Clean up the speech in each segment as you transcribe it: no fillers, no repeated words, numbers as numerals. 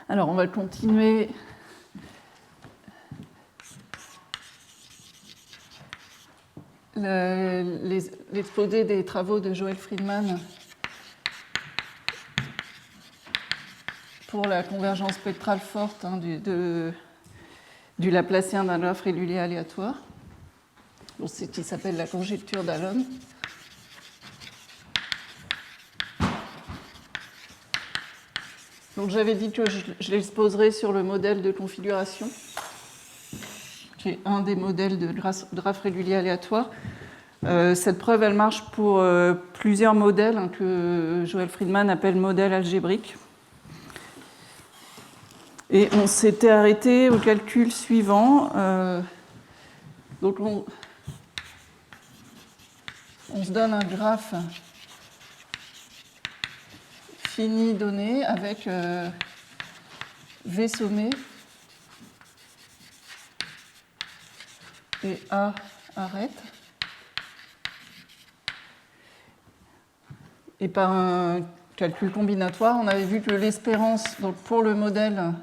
Alors, on va continuer l'exposé des travaux de Joel Friedman pour la convergence spectrale forte du Laplacien d'un graphe régulier aléatoire. C'est ce qui s'appelle la conjecture d'Allen. Donc j'avais dit que je l'exposerai sur le modèle de configuration, qui est un des modèles de graphe régulier aléatoire. Cette preuve, elle marche pour plusieurs modèles que Joel Friedman appelle modèles algébriques. Et on s'était arrêté au calcul suivant. Donc on se donne un graphe fini donné avec V sommet et A arrête. Et par un calcul combinatoire, on avait vu que l'espérance, donc pour le modèle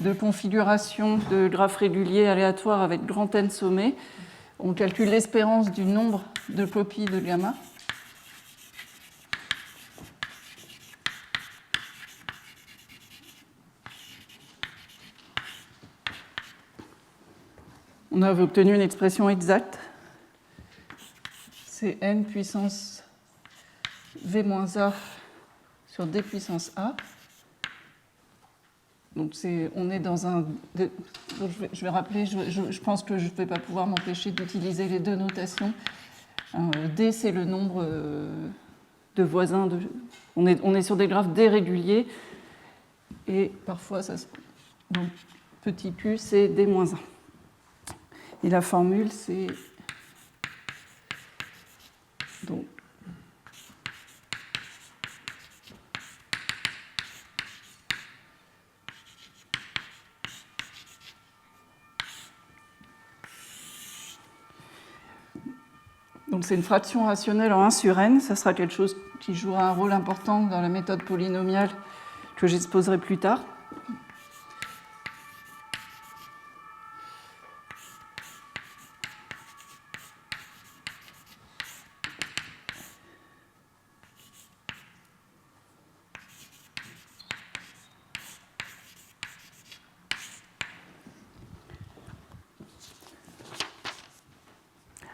de configuration de graphe régulier aléatoire avec grand N sommet, on calcule l'espérance du nombre de copies de gamma. On avait obtenu une expression exacte. C'est n puissance v-a sur d puissance a. Donc on est dans un... Je vais rappeler, je pense que je ne vais pas pouvoir m'empêcher d'utiliser les deux notations. D, c'est le nombre de voisins. On est sur des graphes D réguliers. Et parfois, donc, petit q, c'est D-1. Et la formule, c'est... Donc, c'est une fraction rationnelle en 1 sur n. Ça sera quelque chose qui jouera un rôle important dans la méthode polynomiale que j'exposerai plus tard.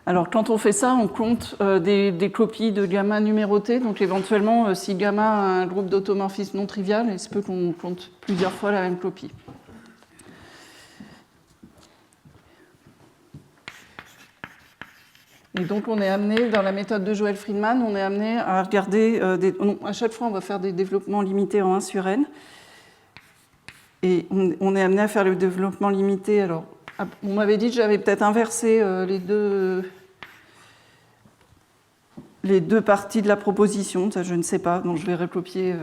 Alors, quand on fait ça, on compte des copies de gamma numérotées. Donc, éventuellement, si gamma a un groupe d'automorphisme non trivial, il se peut qu'on compte plusieurs fois la même copie. Et donc, on est amené, dans la méthode de Joel Friedman, on est amené à regarder... à chaque fois, on va faire des développements limités en 1 sur n. Et on est amené à faire le développement limité. Alors, on m'avait dit que j'avais peut-être inversé les deux parties de la proposition, ça je ne sais pas, donc je vais recopier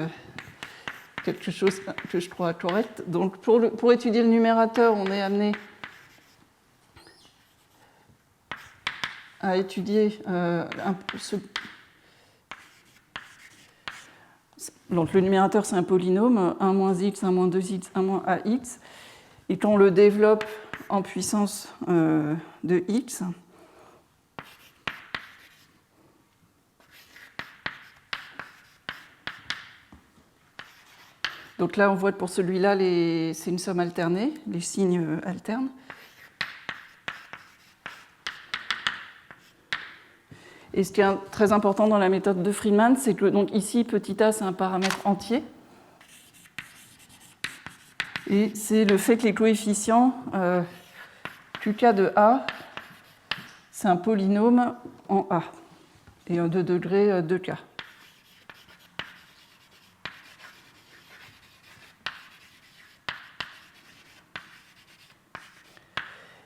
quelque chose que je crois correct. Donc pour étudier le numérateur, on est amené à étudier donc le numérateur c'est un polynôme, 1 moins x, 1 moins 2x, 1 moins ax, et quand on le développe en puissance de x, donc là on voit que pour celui-là c'est une somme alternée, les signes alternent. Et ce qui est très important dans la méthode de Friedman, c'est que donc ici petit a c'est un paramètre entier. Et c'est le fait que les coefficients qk de A, c'est un polynôme en A, et de degré 2k.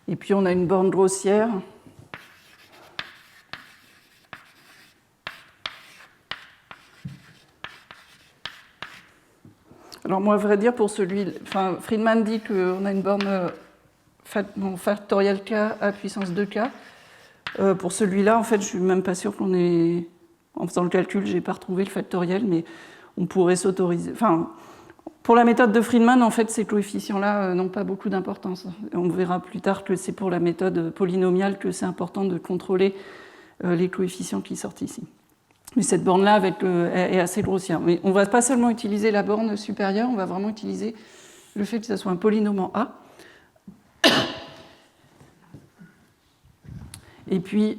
Et puis on a une borne grossière. Alors moi, à vrai dire, pour Friedman dit qu'on a une borne factorielle k à puissance 2k. Pour celui-là, en fait, je ne suis même pas sûr qu'on ait... En faisant le calcul, je n'ai pas retrouvé le factoriel, mais on pourrait s'autoriser... Enfin, Pour la méthode de Friedman, en fait, ces coefficients-là n'ont pas beaucoup d'importance. On verra plus tard que c'est pour la méthode polynomiale que c'est important de contrôler les coefficients qui sortent ici. Mais cette borne-là est assez grossière. Mais on ne va pas seulement utiliser la borne supérieure, on va vraiment utiliser le fait que ce soit un polynôme en A. Et puis,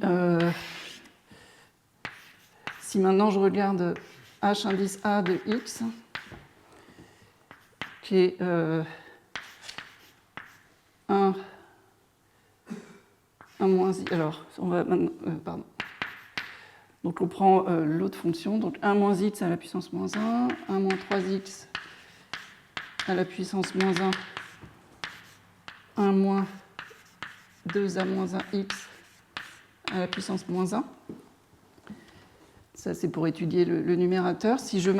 si maintenant je regarde h indice A de x, qui est 1 moins i. Alors, on va maintenant. Pardon. Donc, on prend l'autre fonction. Donc, 1 moins x à la puissance moins 1, 1 moins 3x à la puissance moins 1, 1 moins 2a moins 1x à la puissance moins 1. Ça, c'est pour étudier le numérateur. Si je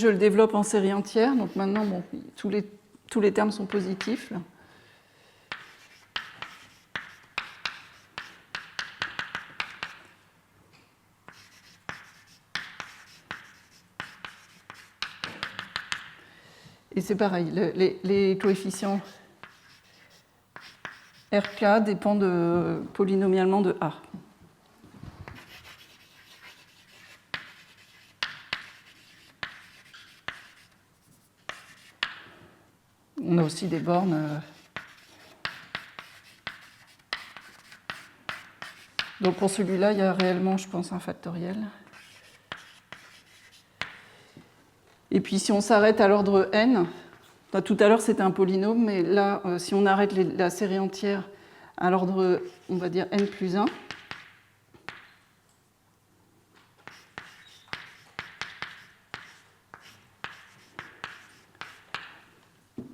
le développe en série entière, donc maintenant, bon, tous les termes sont positifs. Là. Et c'est pareil, les coefficients RK dépendent polynomialement de A. On a aussi des bornes. Donc pour celui-là, il y a réellement, je pense, un factoriel. Et puis si on s'arrête à l'ordre n, tout à l'heure c'était un polynôme, mais là, si on arrête la série entière à l'ordre, on va dire n plus 1,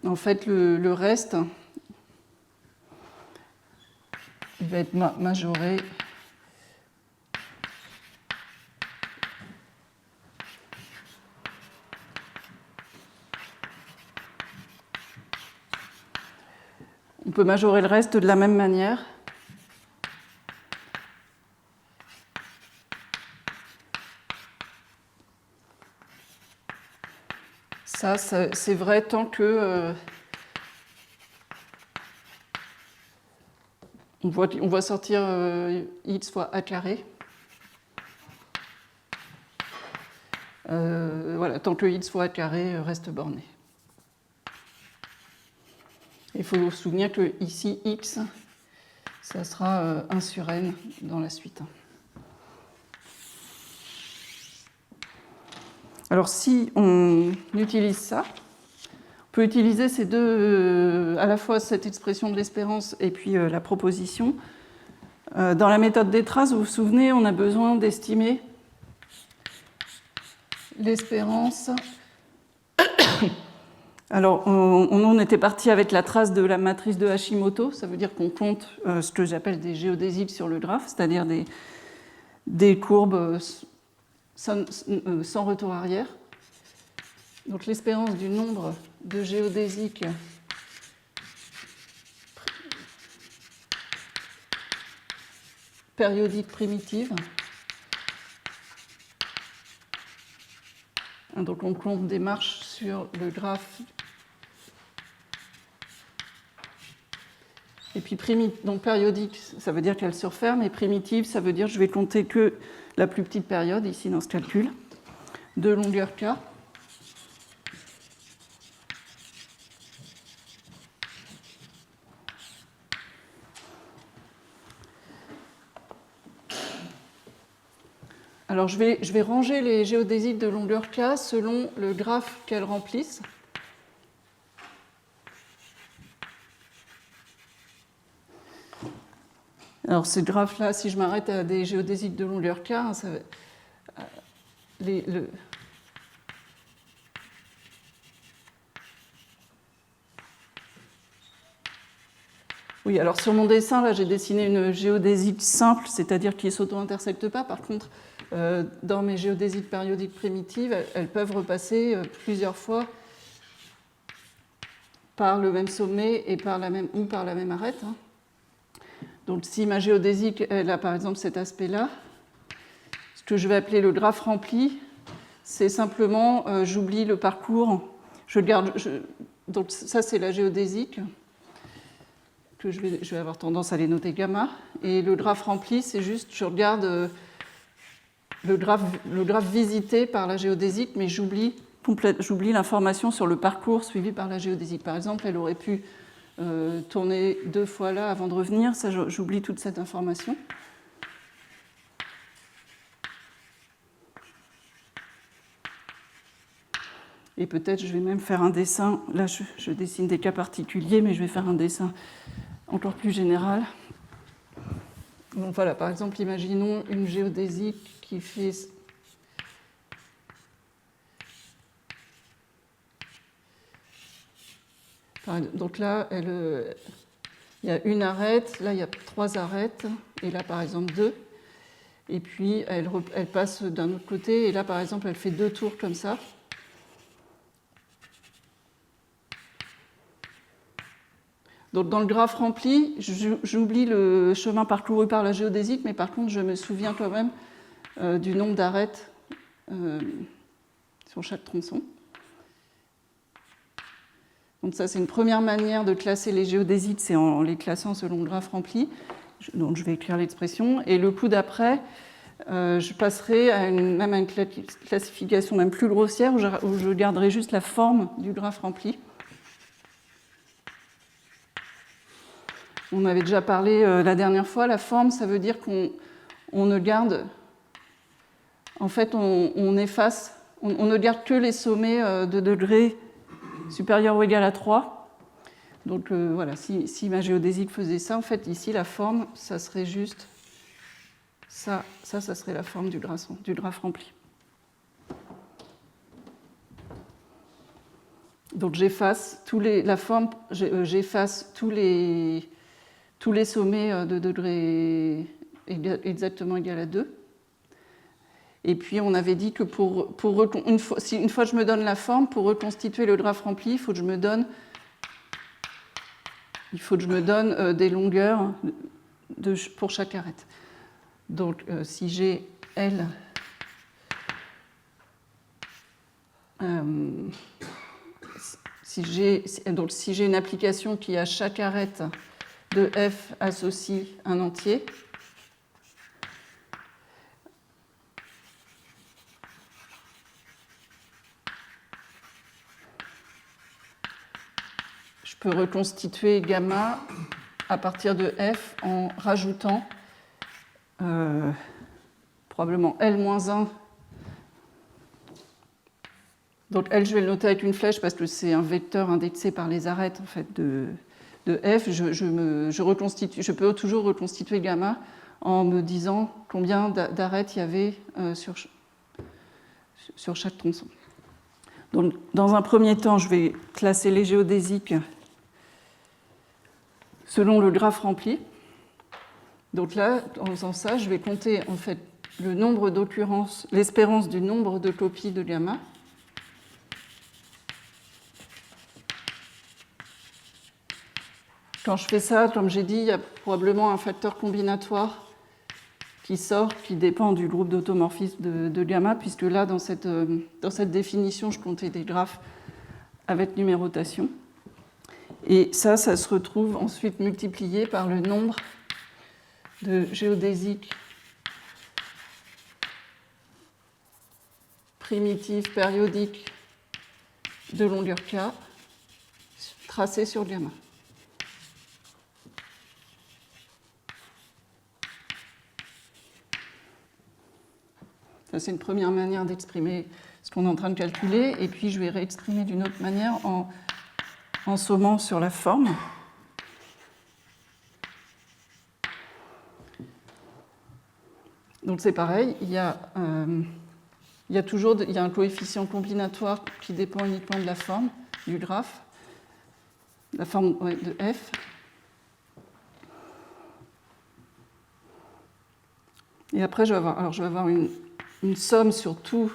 en fait, le reste, il va être majoré on peut majorer le reste de la même manière. Ça, c'est vrai tant que on voit sortir x fois a carré. Voilà, tant que x fois a carré reste borné. Il faut se souvenir que ici, x, ça sera 1 sur n dans la suite. Alors si on utilise ça, on peut utiliser ces deux, à la fois cette expression de l'espérance et puis la proposition. Dans la méthode des traces, vous vous souvenez, on a besoin d'estimer l'espérance. Alors, on était parti avec la trace de la matrice de Hashimoto, ça veut dire qu'on compte ce que j'appelle des géodésiques sur le graphe, c'est-à-dire des courbes sans retour arrière. Donc l'espérance du nombre de géodésiques périodiques primitives. Donc on compte des marches sur le graphe. Et puis donc périodique, ça veut dire qu'elle se referme, et primitive, ça veut dire que je vais compter que la plus petite période, ici dans ce calcul, de longueur k. Alors je vais ranger les géodésiques de longueur k selon le graphe qu'elles remplissent. Alors ce graphe-là, si je m'arrête à des géodésiques de longueur k, ça va, Oui, alors sur mon dessin, là, j'ai dessiné une géodésique simple, c'est-à-dire qui ne s'auto-intersecte pas. Par contre, dans mes géodésiques périodiques primitives, elles peuvent repasser plusieurs fois par le même sommet et par la même arête. Donc si ma géodésique, elle a par exemple cet aspect-là, ce que je vais appeler le graphe rempli, c'est simplement, j'oublie le parcours, Donc ça, c'est la géodésique, que je vais avoir tendance à les noter gamma. Et le graphe rempli, c'est juste, je regarde le graphe visité par la géodésique, mais j'oublie l'information sur le parcours suivi par la géodésique. Par exemple, elle aurait pu tourner 2 fois là avant de revenir. Ça, j'oublie toute cette information. Et peut-être je vais même faire un dessin. Là, je dessine des cas particuliers, mais je vais faire un dessin encore plus général. Donc voilà, par exemple, imaginons une géodésique qui fait... Donc là, il y a une arête, là il y a 3 arêtes, et là par exemple 2. Et puis elle passe d'un autre côté, et là par exemple elle fait 2 tours comme ça. Donc dans le graphe rempli, j'oublie le chemin parcouru par la géodésique, mais par contre je me souviens quand même du nombre d'arêtes sur chaque tronçon. Donc ça, c'est une première manière de classer les géodésiques, c'est en les classant selon le graphe rempli. Donc je vais écrire l'expression. Et le coup d'après, je passerai à une classification même plus grossière, où je garderai juste la forme du graphe rempli. On avait déjà parlé la dernière fois, la forme, ça veut dire qu'on ne garde... En fait, on efface, on ne garde que les sommets de degrés supérieur ou égal à 3. Donc voilà, si ma géodésique faisait ça, en fait, ici, la forme, ça serait juste ça serait la forme du graphe rempli. Donc j'efface j'efface tous les sommets de degrés exactement égal à 2. Et puis on avait dit que une fois que je me donne la forme, pour reconstituer le graphe rempli, il faut que je me donne des longueurs pour chaque arête. Donc si j'ai L, si j'ai une application qui à chaque arête de F associe un entier, je peux reconstituer gamma à partir de F en rajoutant probablement L-1. Donc L, je vais le noter avec une flèche parce que c'est un vecteur indexé par les arêtes en fait, de F. Je peux toujours reconstituer gamma en me disant combien d'arêtes il y avait sur chaque tronçon. Donc, dans un premier temps, je vais classer les géodésiques selon le graphe rempli. Donc là, en faisant ça, je vais compter en fait le nombre d'occurrences, l'espérance du nombre de copies de gamma. Quand je fais ça, comme j'ai dit, il y a probablement un facteur combinatoire qui sort, qui dépend du groupe d'automorphisme de gamma, puisque là, dans cette définition, je comptais des graphes avec numérotation. Et ça se retrouve ensuite multiplié par le nombre de géodésiques primitives périodiques de longueur K tracées sur gamma. Ça, c'est une première manière d'exprimer ce qu'on est en train de calculer. Et puis, je vais réexprimer d'une autre manière en sommant sur la forme. Donc, c'est pareil. Il y a un coefficient combinatoire qui dépend uniquement de la forme du graphe, la forme de F. Et après, je vais avoir une somme sur toutes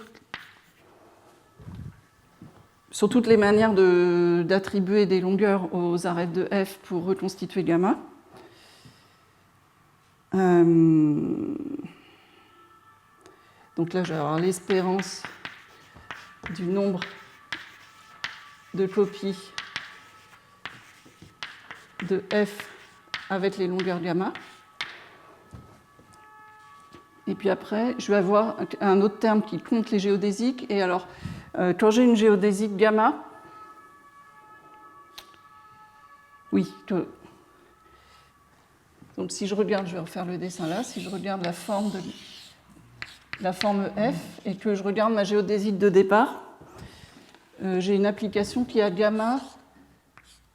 les manières d'attribuer des longueurs aux arêtes de F pour reconstituer gamma. Donc là, je vais avoir l'espérance du nombre de copie de f avec les longueurs gamma. Et puis après, je vais avoir un autre terme qui compte les géodésiques. Et alors, quand j'ai une géodésique gamma, oui, donc si je regarde, je vais refaire le dessin là, si je regarde la forme f et que je regarde ma géodésique de départ, j'ai une application qui a gamma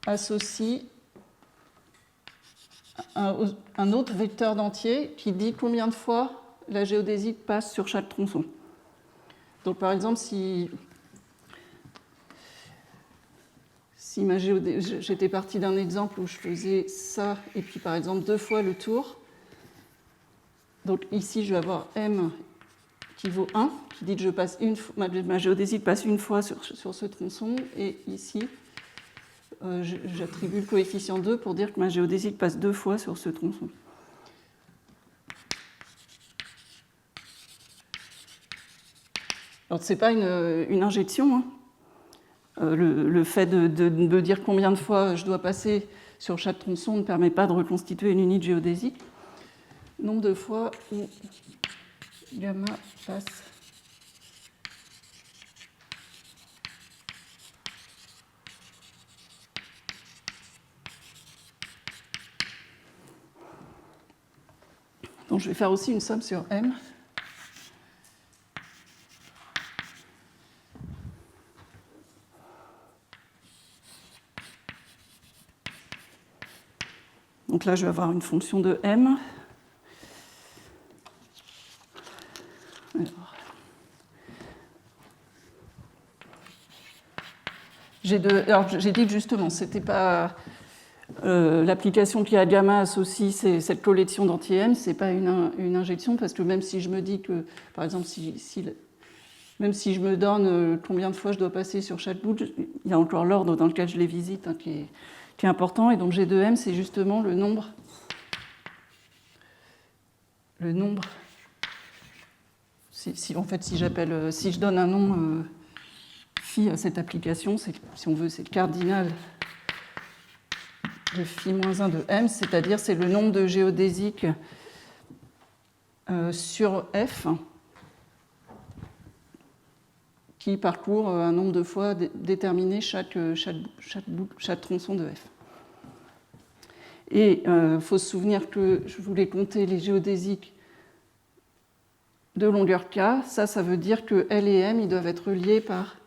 associe un autre vecteur d'entier qui dit combien de fois la géodésique passe sur chaque tronçon. Donc par exemple, si j'étais partie d'un exemple où je faisais ça et puis par exemple 2 fois le tour, donc ici je vais avoir m qui vaut 1, qui dit que je passe ma géodésique passe une fois sur ce tronçon, et ici j'attribue le coefficient 2 pour dire que ma géodésique passe 2 fois sur ce tronçon. Alors, ce n'est pas une injection. Hein. Le fait de dire combien de fois je dois passer sur chaque tronçon ne permet pas de reconstituer une unité géodésique. Nombre de fois où gamma passe donc je vais faire aussi une somme sur m. Donc là, je vais avoir une fonction de m. Alors, j'ai dit que justement, c'était pas l'application qui a gamma associe cette collection d'anti-m, c'est pas une injection, parce que même si je me dis que, par exemple, même si je me donne combien de fois je dois passer sur chaque bout, il y a encore l'ordre dans lequel je les visite qui est important, et donc G2m, c'est justement le nombre. Si je donne un nom phi à cette application, si on veut, c'est le cardinal de phi-1 de m, c'est-à-dire c'est le nombre de géodésiques sur f qui parcourt un nombre de fois déterminé chaque tronçon de f. Et il faut se souvenir que je voulais compter les géodésiques de longueur k. Ça veut dire que L et M ils doivent être reliés par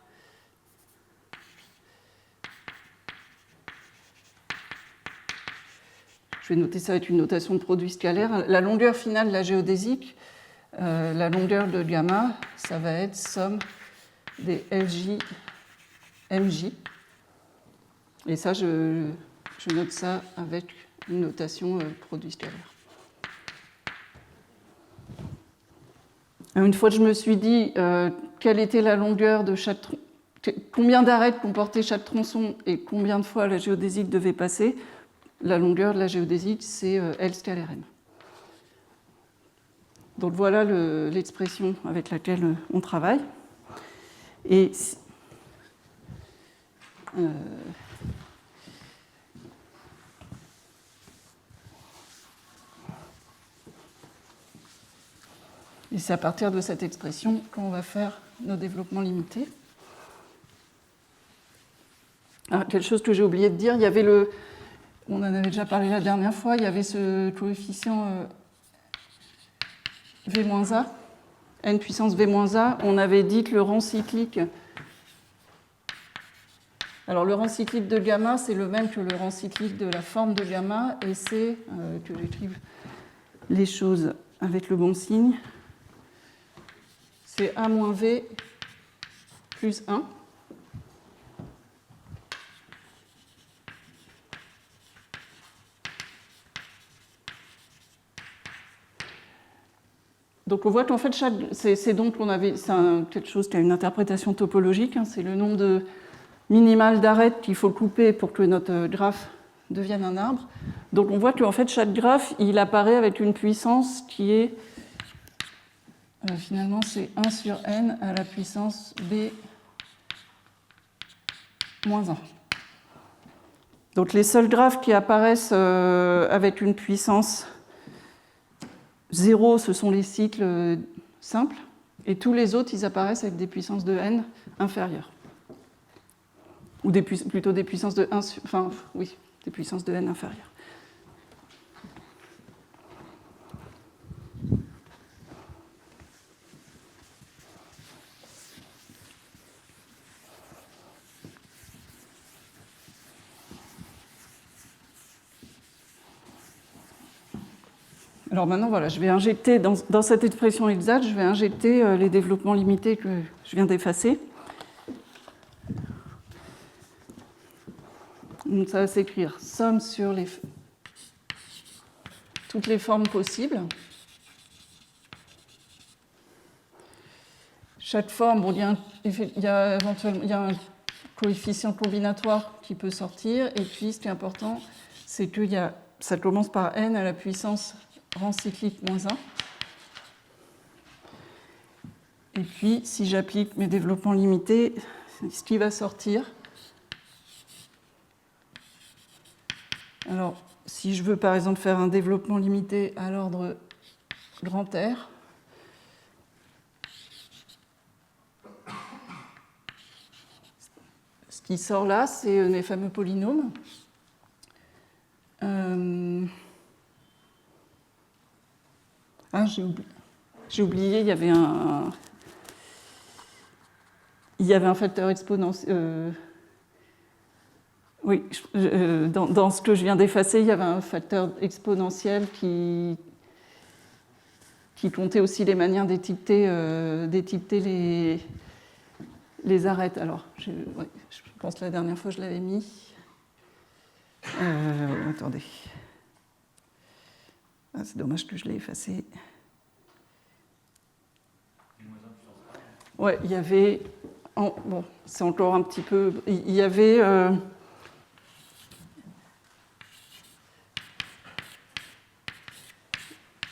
je vais noter ça avec une notation de produit scalaire. La longueur finale de la géodésique, la longueur de gamma, ça va être somme des LJ, MJ. Et ça, je note ça avec une notation produit scalaire. Une fois que je me suis dit quelle était la longueur de chaque combien d'arêtes comportait chaque tronçon et combien de fois la géodésique devait passer, la longueur de la géodésique, c'est L scalaire M. Donc voilà l'expression avec laquelle on travaille. Et c'est à partir de cette expression qu'on va faire nos développements limités. Ah, quelque chose que j'ai oublié de dire, il y avait on en avait déjà parlé la dernière fois, il y avait ce coefficient V-A, n puissance V-A. On avait dit que le rang cyclique. Alors le rang cyclique de gamma, c'est le même que le rang cyclique de la forme de gamma, et c'est, que j'écrive les choses avec le bon signe, c'est A moins V plus 1. Donc on voit qu'en fait, c'est quelque chose qui a une interprétation topologique, hein, c'est le nombre minimal d'arêtes qu'il faut couper pour que notre graphe devienne un arbre. Donc on voit qu'en fait, chaque graphe, il apparaît avec une puissance qui est, finalement, c'est 1 sur n à la puissance b moins 1. Donc les seuls graphes qui apparaissent avec une puissance 0, ce sont les cycles simples, et tous les autres, ils apparaissent avec des puissances de n inférieures. Ou plutôt des puissances de 1, enfin oui, des puissances de n inférieures. Alors maintenant, voilà, je vais injecter dans cette expression exacte, je vais injecter les développements limités que je viens d'effacer. Donc ça va s'écrire somme sur toutes les formes possibles. Chaque forme, bon, il y a un coefficient combinatoire qui peut sortir, et puis ce qui est important, c'est que ça commence par n à la puissance rang cyclique moins 1. Et puis, si j'applique mes développements limités, ce qui va sortir. Alors, si je veux par exemple faire un développement limité à l'ordre grand R, ce qui sort là, c'est mes fameux polynômes. J'ai oublié, il y avait un facteur exponentiel. Oui, dans ce que je viens d'effacer, il y avait un facteur exponentiel qui comptait aussi les manières d'étiqueter les arêtes. Alors, je pense que la dernière fois, je l'avais mis. Attendez. Ah, c'est dommage que je l'ai effacé. Ouais, il y avait... bon, c'est encore un petit peu... Il y avait...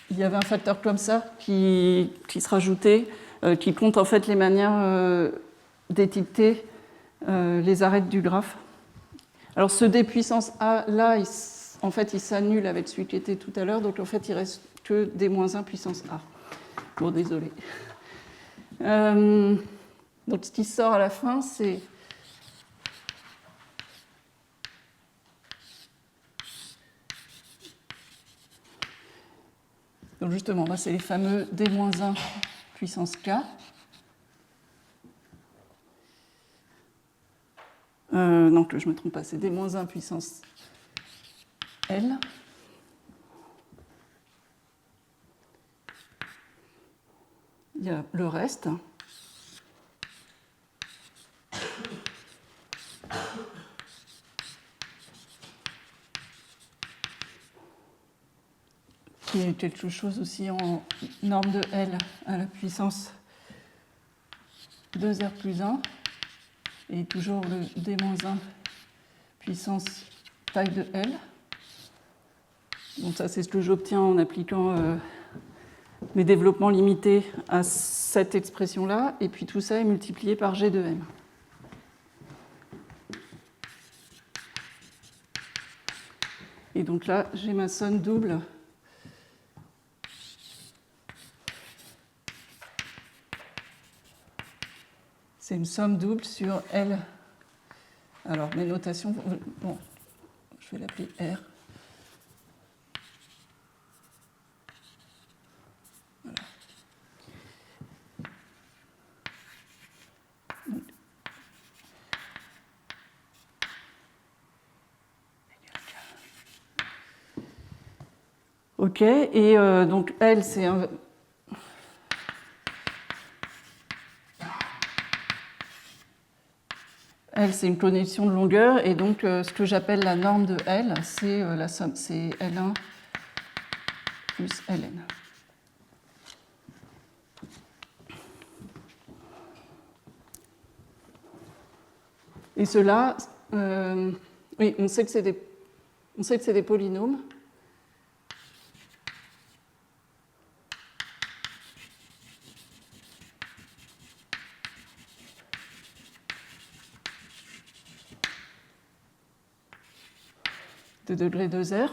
il y avait un facteur comme ça qui se rajoutait, qui compte en fait les manières d'étiqueter les arêtes du graphe. Alors ce d puissance A, là, en fait, il s'annule avec celui qui était tout à l'heure, donc en fait, il reste que d-1 puissance A. Bon, désolé. Donc ce qui sort à la fin, c'est... Donc justement, là, c'est les fameux d-1 puissance K. Non, que je ne me trompe pas, c'est d-1 puissance L. Il y a le reste. Qui est quelque chose aussi en norme de L à la puissance 2R plus 1. Et toujours le d-1 puissance taille de L. Donc ça, c'est ce que j'obtiens en appliquant mes développements limités à cette expression-là. Et puis tout ça est multiplié par G de M. Et donc là, j'ai ma somme double. C'est une somme double sur L. Alors, mes notations, bon, je vais l'appeler R. Voilà. OK, et donc L, c'est un... L, c'est une connexion de longueur, et donc ce que j'appelle la norme de L, c'est la somme, c'est L1 plus Ln. Et cela, oui, on sait que c'est des polynômes. de degré de R.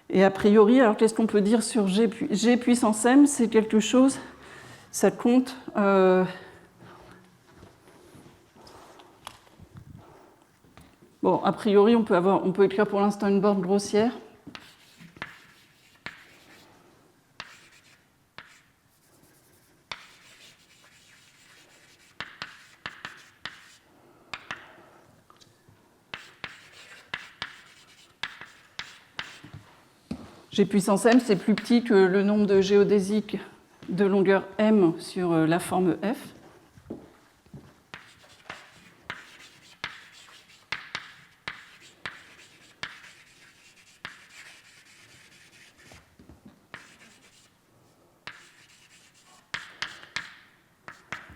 Et a priori, alors qu'est-ce qu'on peut dire sur G puissance M? C'est quelque chose, ça compte... Bon, a priori, on peut écrire pour l'instant une borne grossière. G puissance M, c'est plus petit que le nombre de géodésiques de longueur M sur la forme F.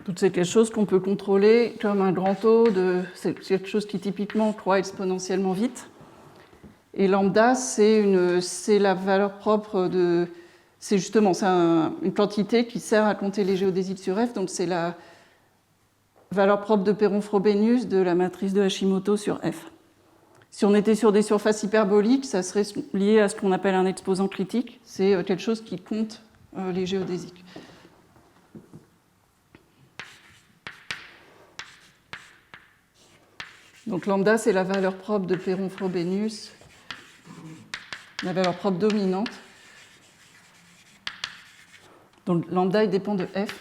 Donc c'est quelque chose qu'on peut contrôler comme un grand O, c'est quelque chose qui typiquement croît exponentiellement vite. Et lambda, c'est la valeur propre de... C'est justement une quantité qui sert à compter les géodésiques sur F, donc c'est la valeur propre de Perron-Frobenius de la matrice de Hashimoto sur F. Si on était sur des surfaces hyperboliques, ça serait lié à ce qu'on appelle un exposant critique, c'est quelque chose qui compte les géodésiques. Donc lambda, c'est la valeur propre de Perron-Frobenius, la valeur propre dominante. Donc lambda, il dépend de F.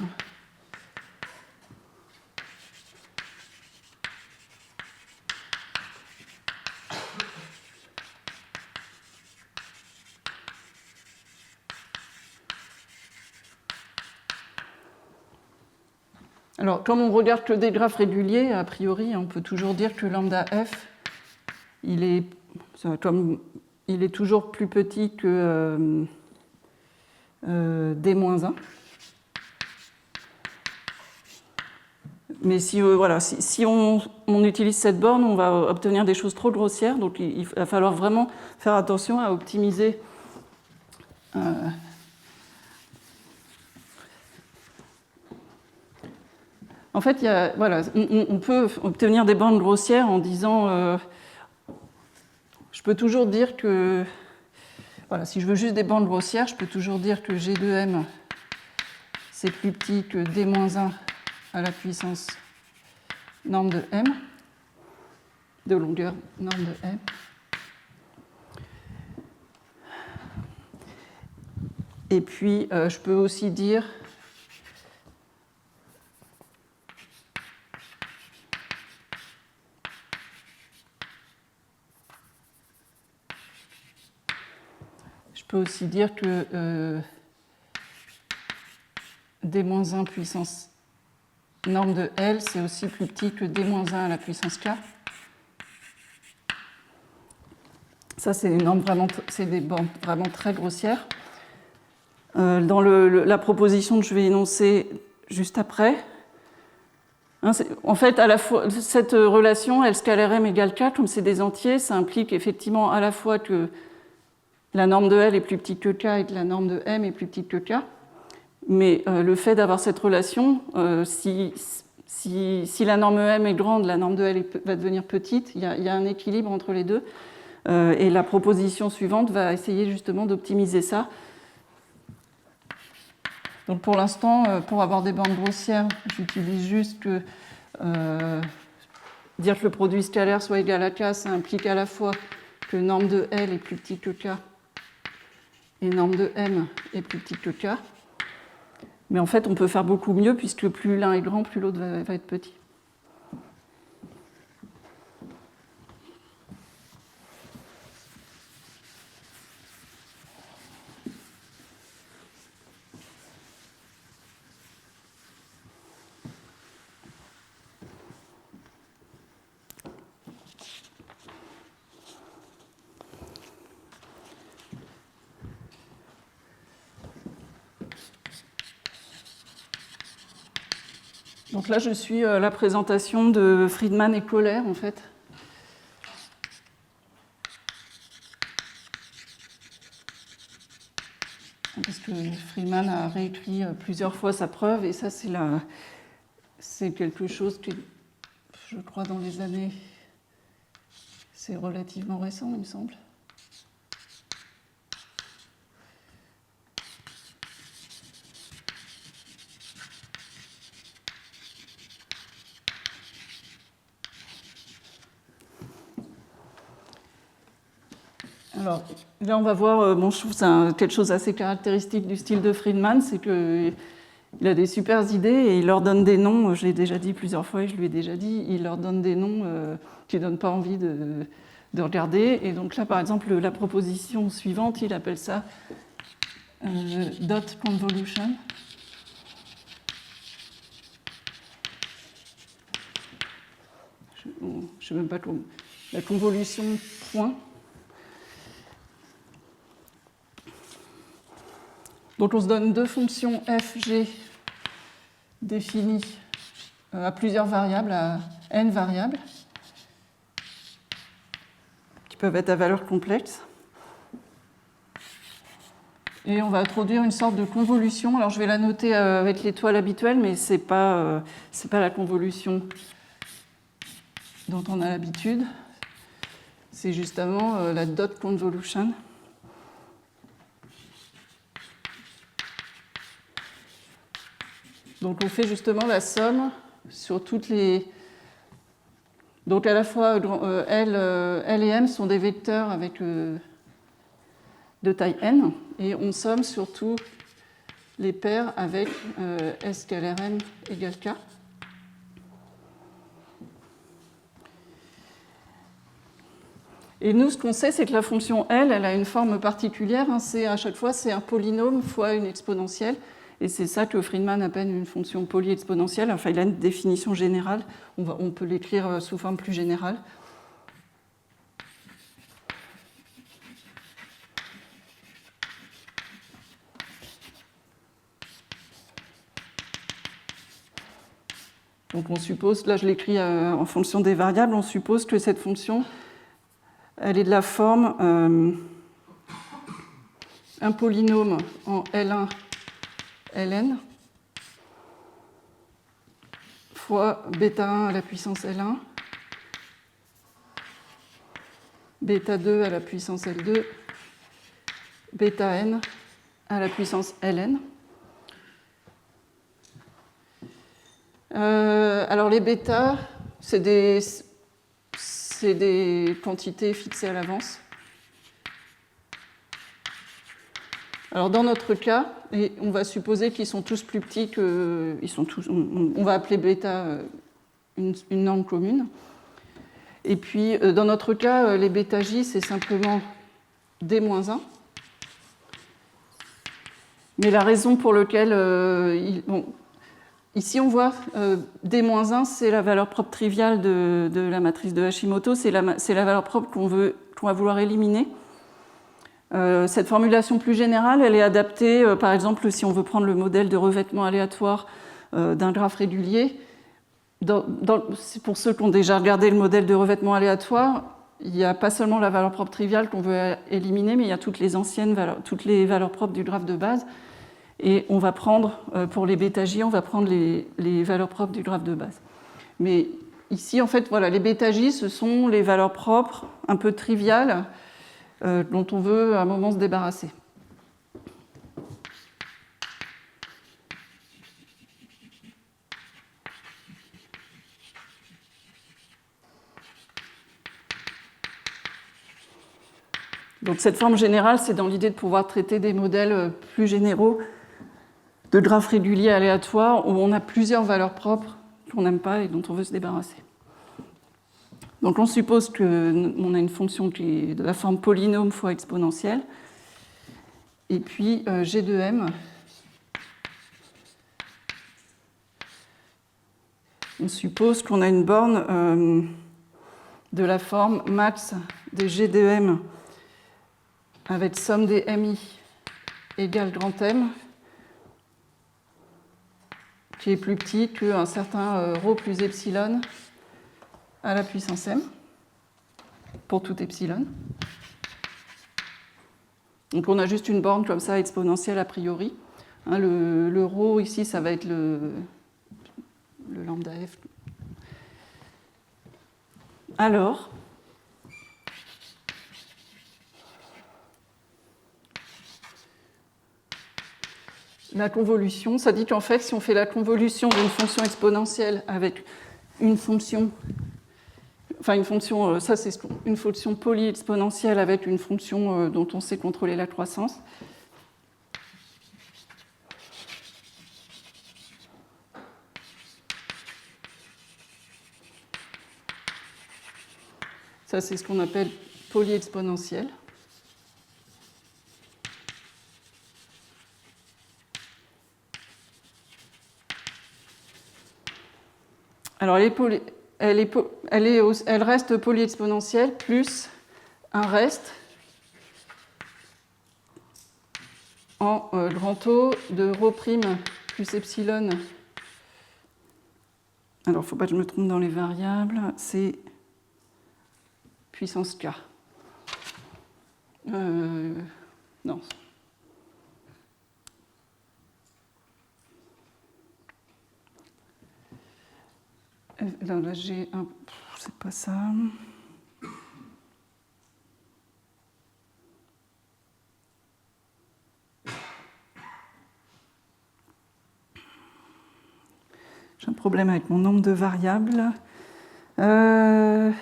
Alors, comme on regarde que des graphes réguliers, a priori, on peut toujours dire que lambda F, il est toujours plus petit que D-1. Mais si on utilise cette borne, on va obtenir des choses trop grossières. Donc il va falloir vraiment faire attention à optimiser En fait, on peut obtenir des bornes grossières en disant... je peux toujours dire que... Voilà, si je veux juste des bornes grossières, je peux toujours dire que G de M, c'est plus petit que D-1 à la puissance norme de M, de longueur norme de M. Et puis, je peux aussi dire... Je peux aussi dire que D-1 puissance norme de L, c'est aussi plus petit que D-1 à la puissance K. Ça, c'est des bornes vraiment très grossières. Dans la proposition que je vais énoncer juste après, en fait, à la fois, cette relation L scalaire M égale K, comme c'est des entiers, ça implique effectivement à la fois que la norme de L est plus petite que K et que la norme de M est plus petite que K. Mais le fait d'avoir cette relation, si la norme M est grande, la norme de L va devenir petite. Il y a un équilibre entre les deux. Et la proposition suivante va essayer justement d'optimiser ça. Donc pour l'instant, pour avoir des bornes grossières, j'utilise juste que dire que le produit scalaire soit égal à K, ça implique à la fois que norme de L est plus petite que K et norme de M est plus petite que K. Mais en fait, on peut faire beaucoup mieux, puisque plus l'un est grand, plus l'autre va être petit. Donc là, je suis la présentation de Friedman et Kohler, en fait. Parce que Friedman a réécrit plusieurs fois sa preuve, et ça, c'est quelque chose qui, je crois, dans les années C'est relativement récent, il me semble. Alors, là, on va voir, bon, je trouve que c'est quelque chose d'assez caractéristique du style de Friedman, c'est qu'il a des super idées et il leur donne des noms, je l'ai déjà dit plusieurs fois et je lui ai déjà dit, il leur donne des noms qui ne donnent pas envie de regarder. Et donc là, par exemple, la proposition suivante, il appelle ça dot convolution. Je ne sais même pas comment. La convolution point. Donc on se donne deux fonctions f, g définies à plusieurs variables, à n variables, qui peuvent être à valeur complexe. Et on va introduire une sorte de convolution. Alors je vais la noter avec l'étoile habituelle, mais ce n'est pas la convolution dont on a l'habitude. C'est justement la dot convolution. Donc on fait justement la somme sur toutes les... Donc à la fois L et M sont des vecteurs avec de taille n, et on somme surtout les paires avec S scalaire M égale K. Et nous, ce qu'on sait, c'est que la fonction L, elle a une forme particulière. À chaque fois, c'est un polynôme fois une exponentielle. Et c'est ça que Friedman appelle une fonction polyexponentielle. Enfin, il a une définition générale. On peut l'écrire sous forme plus générale. Donc on suppose, là je l'écris en fonction des variables, on suppose que cette fonction, elle est de la forme un polynôme en L1, Ln, fois bêta 1 à la puissance L1, bêta 2 à la puissance L2, bêta n à la puissance Ln. Alors les bêtas, c'est des quantités fixées à l'avance. Alors dans notre cas, et on va supposer qu'ils sont tous plus petits que... on va appeler bêta une norme commune. Et puis dans notre cas, les bêta j, c'est simplement d-1. Mais la raison pour laquelle... ici on voit d-1, c'est la valeur propre triviale de la matrice de Hashimoto, c'est la valeur propre qu'on va vouloir éliminer. Cette formulation plus générale, elle est adaptée, par exemple, si on veut prendre le modèle de revêtement aléatoire d'un graphe régulier. Pour ceux qui ont déjà regardé le modèle de revêtement aléatoire, il n'y a pas seulement la valeur propre triviale qu'on veut éliminer, mais il y a toutes les anciennes valeurs, toutes les valeurs propres du graphe de base. Et on va prendre, pour les bêta j, on va prendre les valeurs propres du graphe de base. Mais ici, en fait, voilà, les bêta j, ce sont les valeurs propres un peu triviales dont on veut à un moment se débarrasser. Donc cette forme générale, c'est dans l'idée de pouvoir traiter des modèles plus généraux de graphes réguliers aléatoires où on a plusieurs valeurs propres qu'on n'aime pas et dont on veut se débarrasser. Donc on suppose qu'on a une fonction qui est de la forme polynôme fois exponentielle. Et puis G de M, on suppose qu'on a une borne de la forme max de G de M avec somme des MI égale grand M, qui est plus petit qu'un certain ρ plus epsilon à la puissance m, pour tout epsilon. Donc on a juste une borne comme ça exponentielle a priori. Le ρ ici, ça va être le lambda f. Alors, la convolution, ça dit qu'en fait, si on fait la convolution d'une fonction exponentielle avec une fonction, enfin une fonction, ça c'est une fonction polyexponentielle avec une fonction dont on sait contrôler la croissance, ça c'est ce qu'on appelle polyexponentielle. Alors, elle reste polyexponentielle plus un reste en grand O de ρ' plus epsilon. Alors, il ne faut pas que je me trompe dans les variables, c'est puissance K. Non. Là, j'ai un. C'est pas ça. J'ai un problème avec mon nombre de variables. Je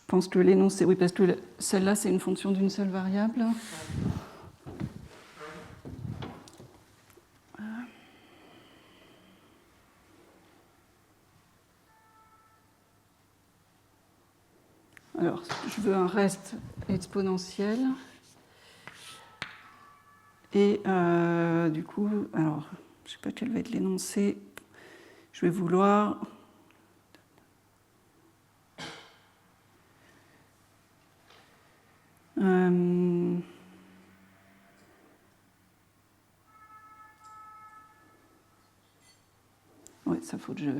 pense que l'énoncé, oui, parce que celle-là, c'est une fonction d'une seule variable. Alors, je veux un reste exponentiel. Et du coup, alors, je ne sais pas quel va être l'énoncé. Je vais vouloir. Oui, ça faut que je.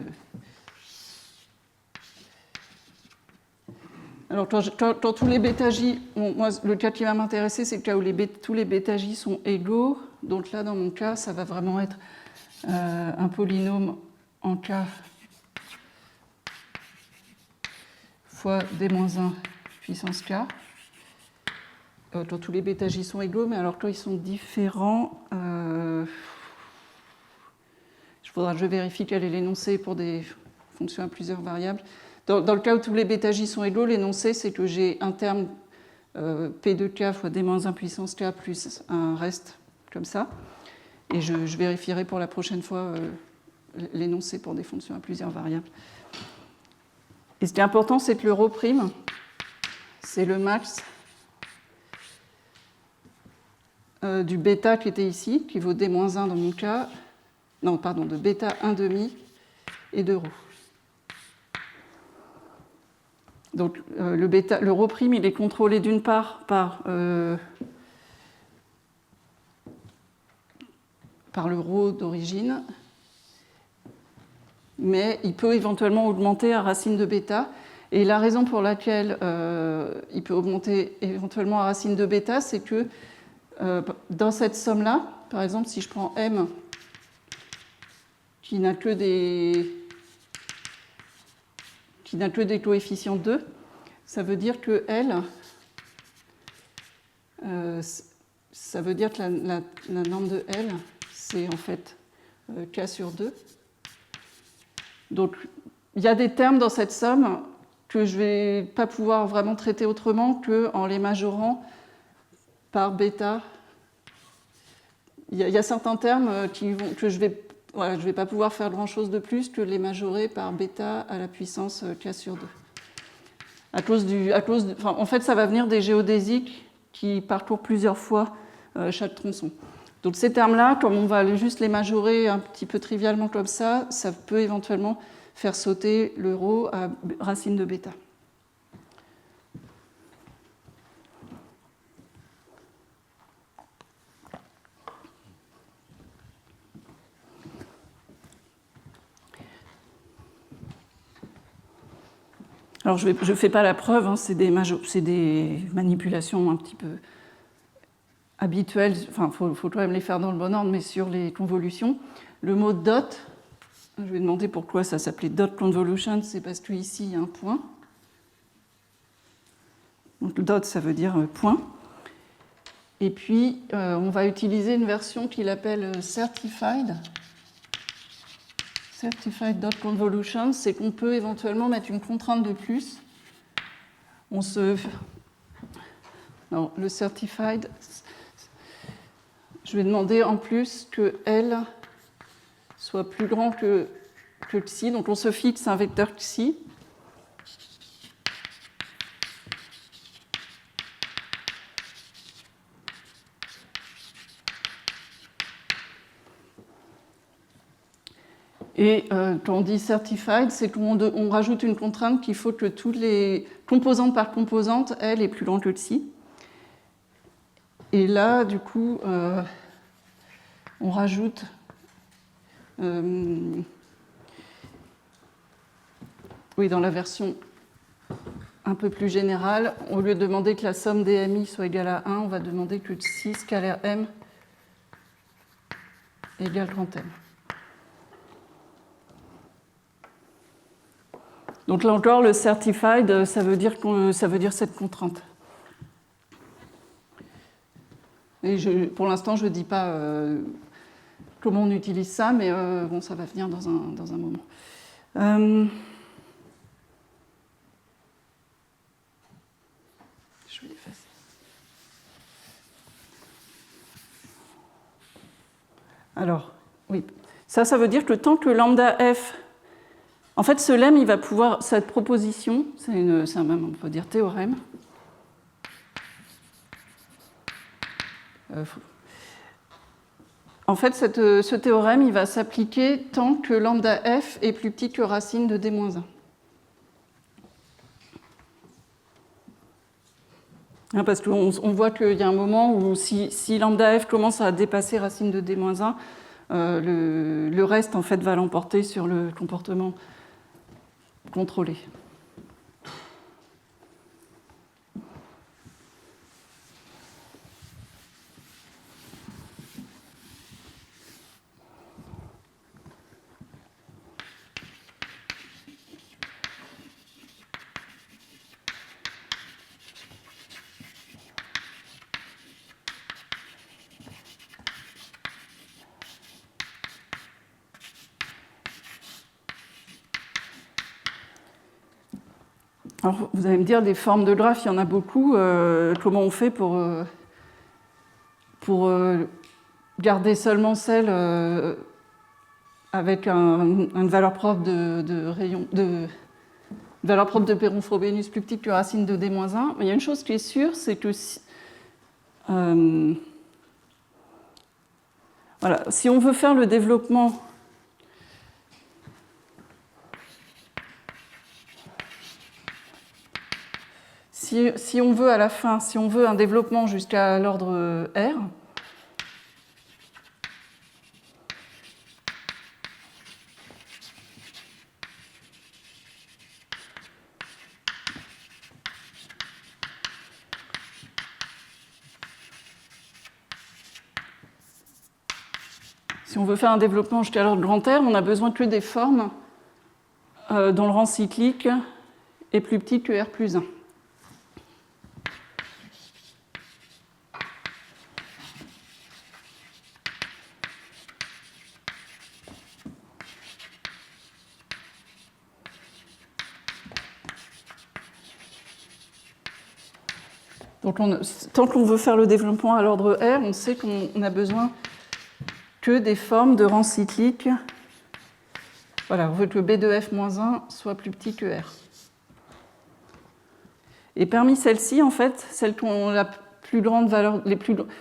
Alors, quand tous les β-j, moi, le cas qui va m'intéresser, c'est le cas où tous les β-j sont égaux. Donc là, dans mon cas, ça va vraiment être un polynôme en k fois d-1 puissance k. Quand tous les β-j sont égaux, mais alors quand ils sont différents, je vérifie quel est l'énoncé pour des fonctions à plusieurs variables. Dans le cas où tous les β-j sont égaux, l'énoncé, c'est que j'ai un terme p de k fois d-1 puissance k plus un reste comme ça. Et je vérifierai pour la prochaine fois l'énoncé pour des fonctions à plusieurs variables. Et ce qui est important, c'est que le ρ'O', c'est le max du bêta qui était ici, qui vaut d-1 dans mon cas, non, pardon, de bêta 1,5 et de ρ. Donc le ρ'O', il est contrôlé d'une part par le ρ d'origine, mais il peut éventuellement augmenter à racine de bêta. Et la raison pour laquelle il peut augmenter éventuellement à racine de bêta, c'est que dans cette somme-là, par exemple, si je prends M qui n'a que des coefficients 2, ça veut dire que L, ça veut dire que la norme de L, c'est en fait K sur 2. Donc, il y a des termes dans cette somme que je ne vais pas pouvoir vraiment traiter autrement qu'en les majorant par bêta. Il y a certains termes que je ne vais pas pouvoir faire grand-chose de plus que les majorer par bêta à la puissance K sur 2. En fait, ça va venir des géodésiques qui parcourent plusieurs fois chaque tronçon. Donc ces termes-là, comme on va juste les majorer un petit peu trivialement comme ça peut éventuellement faire sauter le ρ à racine de bêta. Alors je ne fais pas la preuve, hein, c'est des manipulations un petit peu habituelles, enfin il faut quand même les faire dans le bon ordre, mais sur les convolutions. Le mot dot, je vais demander pourquoi ça s'appelait dot convolution, c'est parce qu'ici il y a un point. Donc dot, ça veut dire point. Et puis, on va utiliser une version qu'il appelle certified. Certified.convolution, c'est qu'on peut éventuellement mettre une contrainte de plus. Non, le certified, je vais demander en plus que L soit plus grand que xi. Donc on se fixe un vecteur xi. Et quand on dit certified, c'est qu'on rajoute une contrainte qu'il faut que toutes les composantes par composante, L est plus grand que xi. Et là, du coup, on rajoute oui, dans la version un peu plus générale, au lieu de demander que la somme des MI soit égale à 1, on va demander que xi scalaire M égale grand M. Donc là encore, le certified, ça veut dire cette contrainte. Et pour l'instant, je ne dis pas comment on utilise ça, mais bon, ça va venir dans un moment. Je vais l'effacer. Alors, oui, ça veut dire que tant que lambda f... En fait, ce lemme, il va pouvoir... Cette proposition, c'est même, on peut dire, théorème. En fait, ce théorème, il va s'appliquer tant que lambda f est plus petit que racine de d-1. Parce qu'on voit qu'il y a un moment où si lambda f commence à dépasser racine de d-1, le reste, en fait, va l'emporter sur le comportement contrôlé. Alors, vous allez me dire, des formes de graphes, il y en a beaucoup. Comment on fait pour garder seulement celle avec une valeur propre valeur propre de Perron-Frobenius plus petite que racine de d-1? Mais il y a une chose qui est sûre, c'est que voilà, si on veut faire le développement si on veut à la fin, si on veut un développement jusqu'à l'ordre R, si on veut faire un développement jusqu'à l'ordre grand R, on a besoin que des formes dont le rang cyclique est plus petit que R plus 1. Donc tant qu'on veut faire le développement à l'ordre R, on sait qu'on a besoin que des formes de rang cyclique. Voilà, on veut que B de F-1 soit plus petit que R. Et parmi celles-ci, en fait, celles qui ont la plus grande valeur,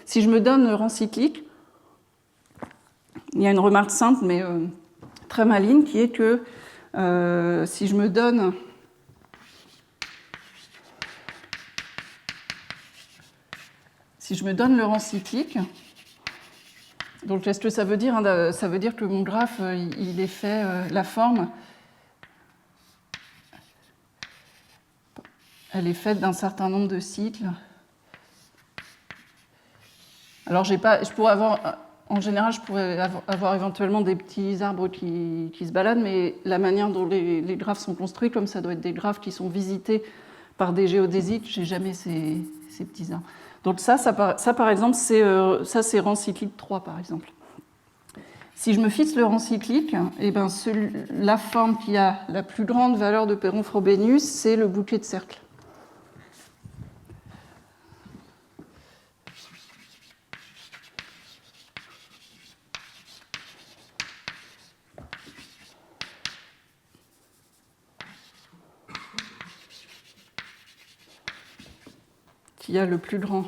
si je me donne le rang cyclique, il y a une remarque simple, mais très maligne, qui est que si je me donne le rang cyclique, donc qu'est-ce que ça veut dire? Ça veut dire que mon graphe, il est fait, la forme, elle est faite d'un certain nombre de cycles. Alors en général, je pourrais avoir éventuellement des petits arbres qui se baladent, mais la manière dont les graphes sont construits, comme ça doit être des graphes qui sont visités par des géodésiques, j'ai jamais ces petits 1. Donc ça par exemple, c'est rang cyclique 3, par exemple. Si je me fixe le rang cyclique, eh ben la forme qui a la plus grande valeur de Perron-Frobenius, c'est le bouclier de cercle. Qui a le plus grand.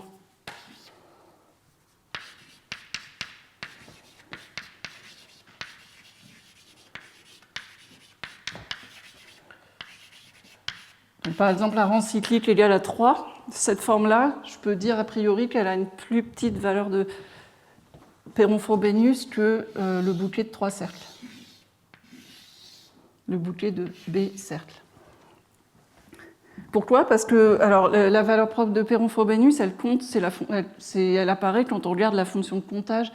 Donc, par exemple, un rang cyclique égale à 3, cette forme-là, je peux dire a priori qu'elle a une plus petite valeur de Perron-Frobenius que le bouclier de 3 cercles. Le bouclier de B cercles. Pourquoi ? Parce que alors, la valeur propre de Perron-Frobenius, elle compte, elle apparaît quand on regarde la fonction de comptage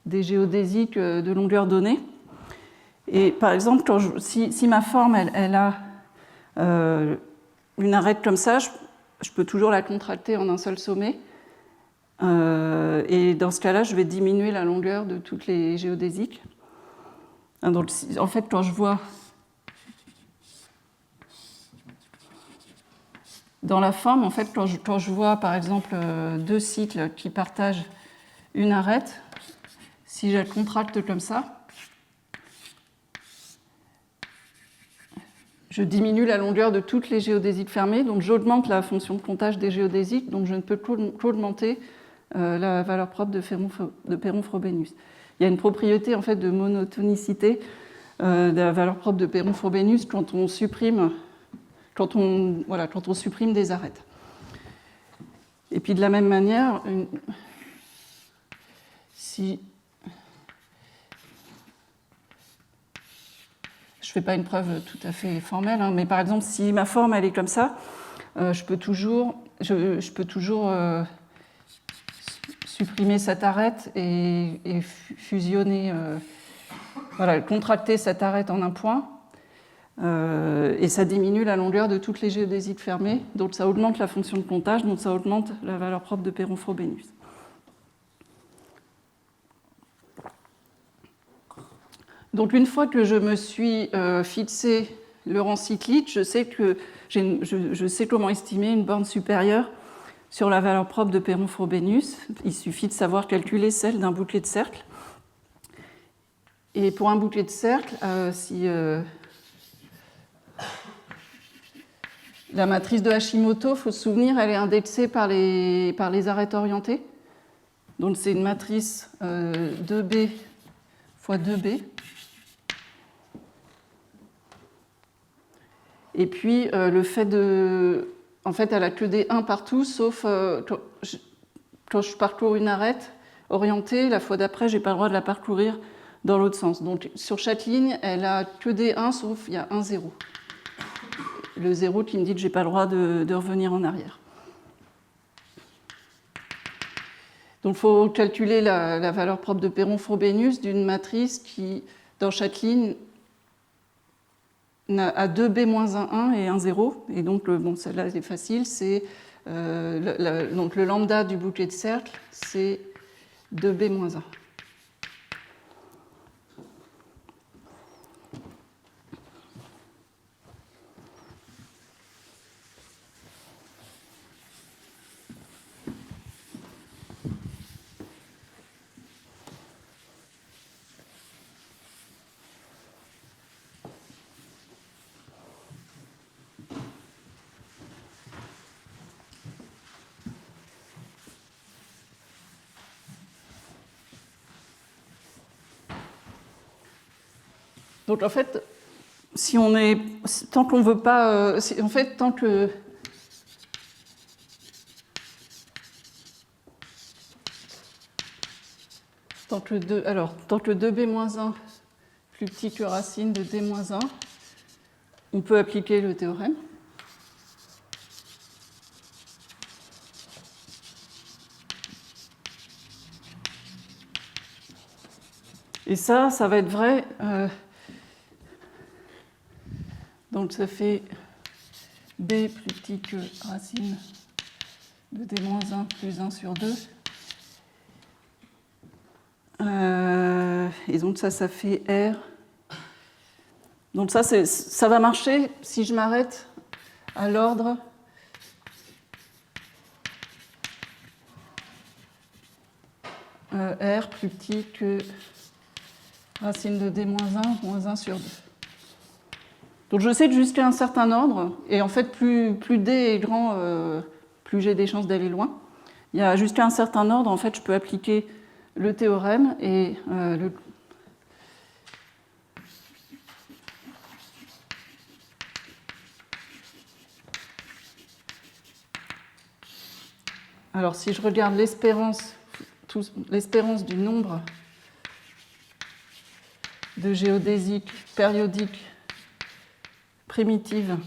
des géodésiques de longueur donnée. Et par exemple, si ma forme elle a une arête comme ça, je peux toujours la contracter en un seul sommet. Et dans ce cas-là, je vais diminuer la longueur de toutes les géodésiques. Donc, en fait, quand je vois dans la forme, en fait, quand je vois par exemple deux cycles qui partagent une arête, si je la contracte comme ça, je diminue la longueur de toutes les géodésiques fermées, donc j'augmente la fonction de comptage des géodésiques, donc je ne peux qu'augmenter la valeur propre de Perron-Frobenius. Il y a une propriété en fait de monotonicité de la valeur propre de Perron-Frobenius quand on supprime des arêtes. Et puis de la même manière, si je ne fais pas une preuve tout à fait formelle, mais par exemple, si ma forme elle est comme ça, je peux toujours supprimer cette arête et fusionner, contracter cette arête en un point. Et ça diminue la longueur de toutes les géodésiques fermées, donc ça augmente la fonction de comptage, donc ça augmente la valeur propre de Perron-Frobenius. Donc une fois que je me suis fixé le rang cyclique, je sais comment estimer une borne supérieure sur la valeur propre de Perron-Frobenius. Il suffit de savoir calculer celle d'un bouclier de cercle. Et pour un bouclier de cercle, si la matrice de Hashimoto, il faut se souvenir, elle est indexée par les arêtes orientées. Donc c'est une matrice 2B fois 2B. Et puis le fait de... En fait, elle a que des 1 partout, sauf quand je parcours une arête orientée, la fois d'après, je n'ai pas le droit de la parcourir dans l'autre sens. Donc sur chaque ligne, elle a que des 1, sauf il y a un 0. Le 0 qui me dit que je n'ai pas le droit de revenir en arrière. Donc il faut calculer la valeur propre de Perron-Frobenius d'une matrice qui, dans chaque ligne, a 2b-1 et un 0. Et donc, celle-là, c'est facile. C'est, donc le lambda du bouclier de cercle, c'est 2b-1. Donc en fait, tant qu'on ne veut pas, tant que le 2b-1 plus petit que racine de d-1, on peut appliquer le théorème. Et ça va être vrai. Donc ça fait B plus petit que racine de D-1 plus 1 sur 2. Et donc ça fait R. Donc ça va marcher si je m'arrête à l'ordre R plus petit que racine de D-1 moins 1 sur 2. Donc je sais que jusqu'à un certain ordre, et en fait plus D est grand, plus j'ai des chances d'aller loin. Il y a jusqu'à un certain ordre, en fait, je peux appliquer le théorème et Alors, si je regarde l'espérance du nombre de géodésiques périodiques primitives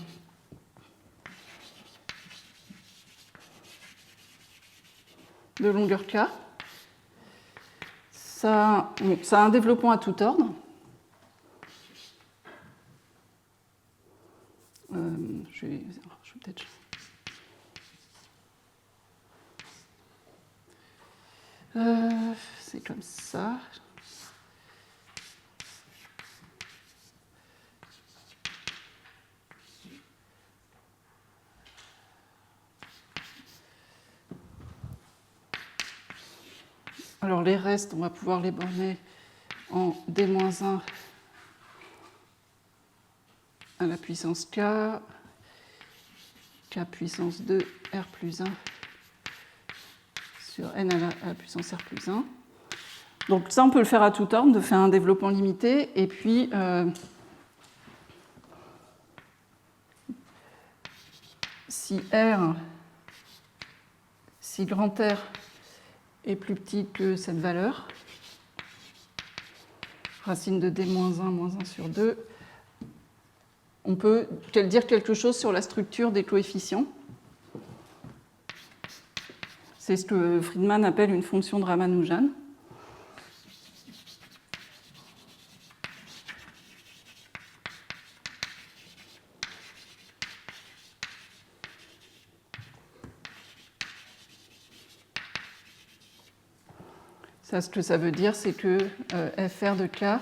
de longueur K, ça a un développement à tout ordre. Je vais peut-être... c'est comme ça. Alors les restes, on va pouvoir les borner en D-1 à la puissance K, K puissance 2, R plus 1 sur N à la puissance R plus 1. Donc ça, on peut le faire à tout ordre, de faire un développement limité, et puis si grand R est plus petit que cette valeur, racine de D-1 moins 1 sur 2, on peut dire quelque chose sur la structure des coefficients. C'est ce que Friedman appelle une fonction de Ramanujan. Ça, ce que ça veut dire, c'est que FR de K,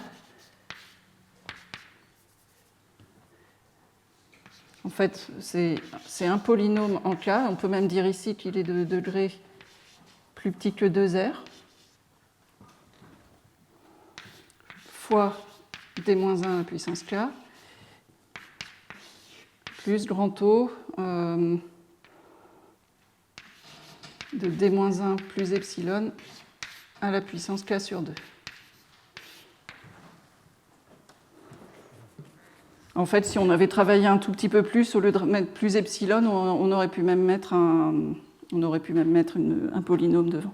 en fait, c'est un polynôme en K. On peut même dire ici qu'il est de degré plus petit que 2R, fois D-1 à la puissance K, plus grand O de D-1 plus epsilon à la puissance K sur 2. En fait, si on avait travaillé un tout petit peu plus, au lieu de mettre plus epsilon, on aurait pu même mettre un polynôme devant.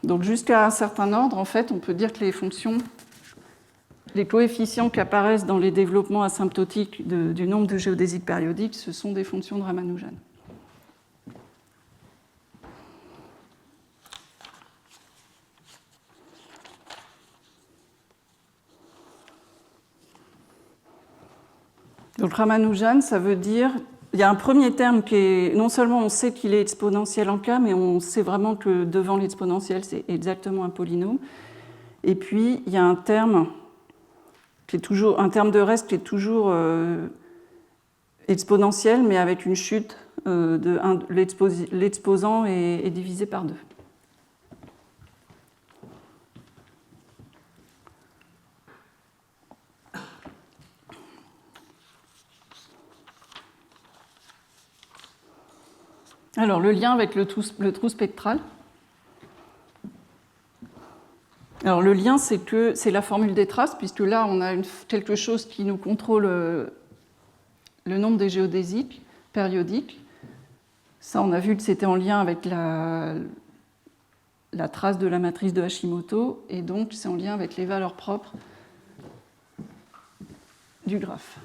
Donc jusqu'à un certain ordre, en fait, on peut dire que les coefficients qui apparaissent dans les développements asymptotiques du nombre de géodésiques périodiques, ce sont des fonctions de Ramanujan. Donc Ramanujan, ça veut dire... Il y a un premier terme qui est... Non seulement on sait qu'il est exponentiel en K, mais on sait vraiment que devant l'exponentiel, c'est exactement un polynôme. Et puis, il y a un terme de reste qui est toujours exponentiel, mais avec une chute l'exposant est divisé par 2. Alors, le lien avec le trou spectral. Alors, le lien, c'est la formule des traces, puisque là, on a quelque chose qui nous contrôle le nombre des géodésiques périodiques. Ça, on a vu que c'était en lien avec la trace de la matrice de Hashimoto, et donc c'est en lien avec les valeurs propres du graphe.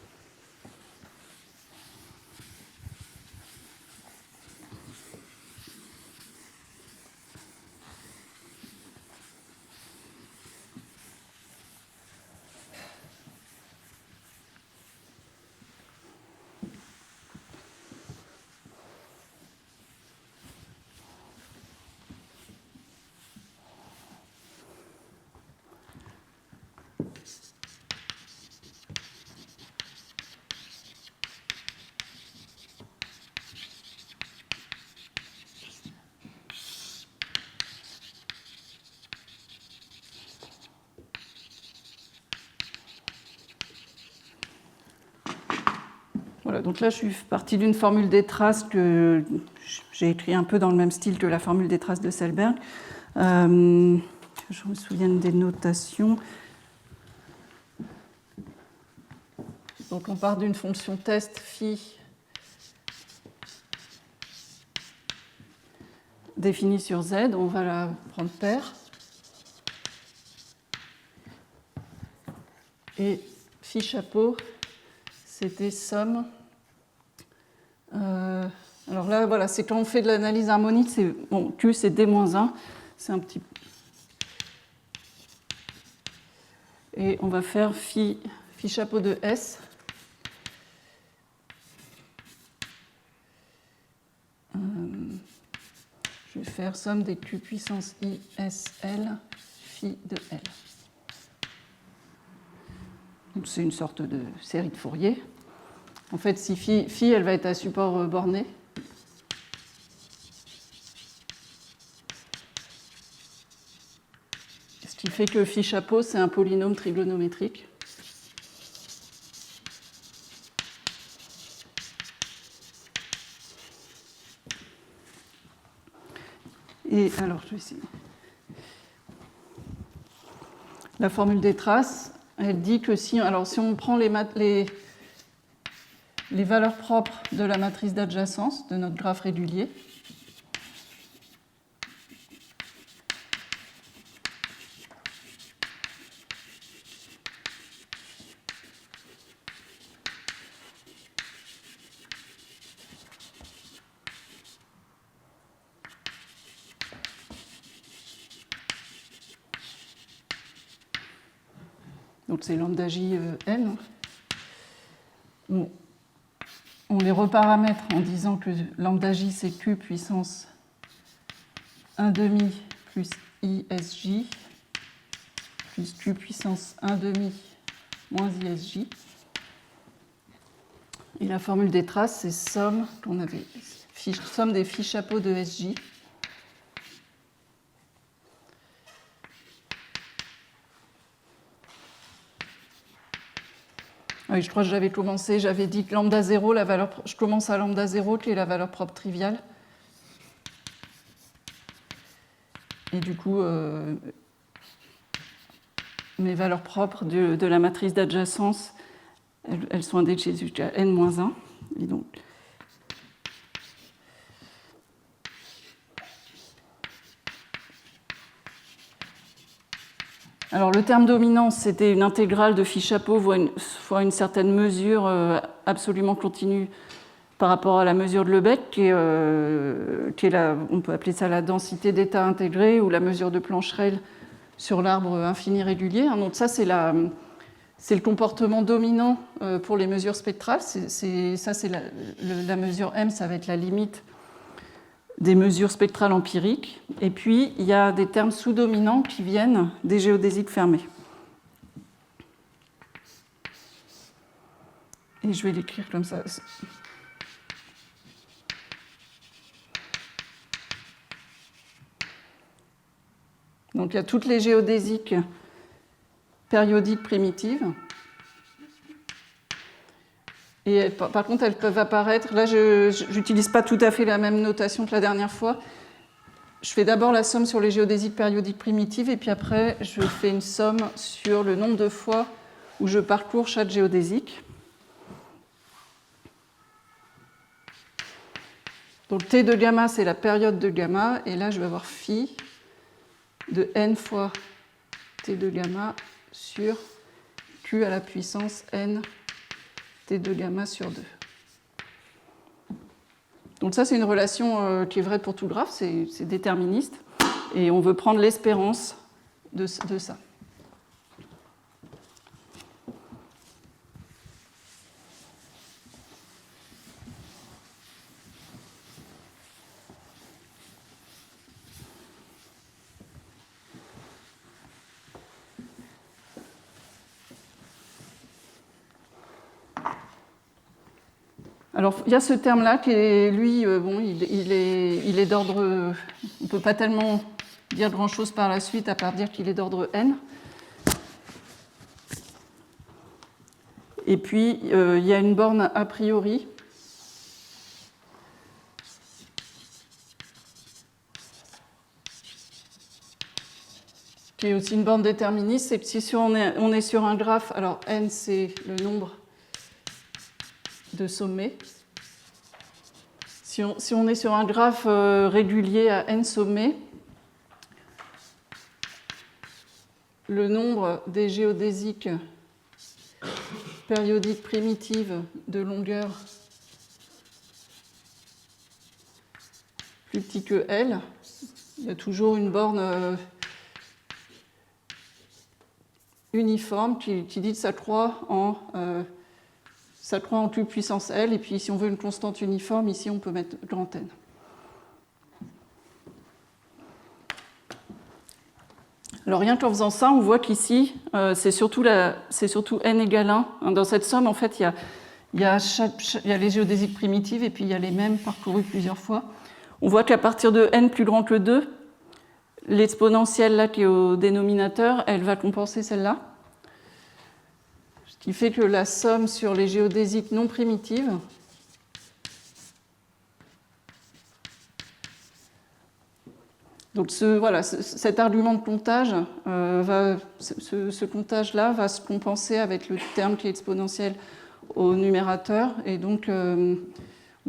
Voilà, donc là, je suis partie d'une formule des traces que j'ai écrit un peu dans le même style que la formule des traces de Selberg. Je me souviens des notations. Donc on part d'une fonction test phi définie sur z, on va la prendre paire. Et phi chapeau, c'était somme. Alors là, voilà, c'est quand on fait de l'analyse harmonique, bon, Q c'est D-1, c'est un petit. Et on va faire phi chapeau de S. Je vais faire somme des Q puissance ISL phi de L. Donc c'est une sorte de série de Fourier. En fait, si phi elle va être à support borné. Ce qui fait que phi chapeau, c'est un polynôme trigonométrique. Et alors, je vais essayer. La formule des traces, elle dit que si on prend les valeurs propres de la matrice d'adjacence de notre graphe régulier, donc c'est lambda j n, on les reparamètre en disant que lambda j c'est q puissance 1,5 plus isj plus q puissance 1,5 moins isj. Et la formule des traces, c'est somme des phi chapeaux de sj. Oui, je crois que j'avais dit que lambda 0, je commence à lambda 0, qui est la valeur propre triviale. Et du coup, mes valeurs propres de la matrice d'adjacence, elles sont indexées jusqu'à n-1. Et donc, alors le terme dominant, c'était une intégrale de phi chapeau fois une certaine mesure absolument continue par rapport à la mesure de Lebesgue, qui est on peut appeler ça la densité d'état intégré ou la mesure de Plancherel sur l'arbre infini régulier. Donc ça, c'est le comportement dominant pour les mesures spectrales. La mesure M, ça va être la limite des mesures spectrales empiriques. Et puis, il y a des termes sous-dominants qui viennent des géodésiques fermées. Et je vais l'écrire comme ça. Donc, il y a toutes les géodésiques périodiques primitives. Et par contre, elles peuvent apparaître. Là, je n'utilise pas tout à fait la même notation que la dernière fois. Je fais d'abord la somme sur les géodésiques périodiques primitives, et puis après, je fais une somme sur le nombre de fois où je parcours chaque géodésique. Donc T de gamma, c'est la période de gamma, et là, je vais avoir phi de n fois T de gamma sur Q à la puissance n T de gamma sur 2. Donc ça, c'est une relation qui est vraie pour tout graphe, c'est déterministe, et on veut prendre l'espérance de ça. Alors, il y a ce terme-là qui est, lui, il est d'ordre. On ne peut pas tellement dire grand-chose par la suite à part dire qu'il est d'ordre n. Et puis, il y a une borne a priori qui est aussi une borne déterministe. C'est que si on est sur un graphe, alors n c'est le nombre de sommets. Si on est sur un graphe régulier à n sommets, le nombre des géodésiques périodiques primitives de longueur plus petit que L, il y a toujours une borne uniforme qui dit que ça croît en Q puissance L, et puis si on veut une constante uniforme, ici on peut mettre grand N. Alors rien qu'en faisant ça, on voit qu'ici, c'est surtout n égale 1. Dans cette somme, en fait, il y a les géodésiques primitives et puis il y a les mêmes parcourus plusieurs fois. On voit qu'à partir de n plus grand que 2, l'exponentielle là qui est au dénominateur, elle va compenser celle-là. Ce qui fait que la somme sur les géodésiques non primitives donc cet argument de comptage, ce comptage-là va se compenser avec le terme qui est exponentiel au numérateur. Et donc, on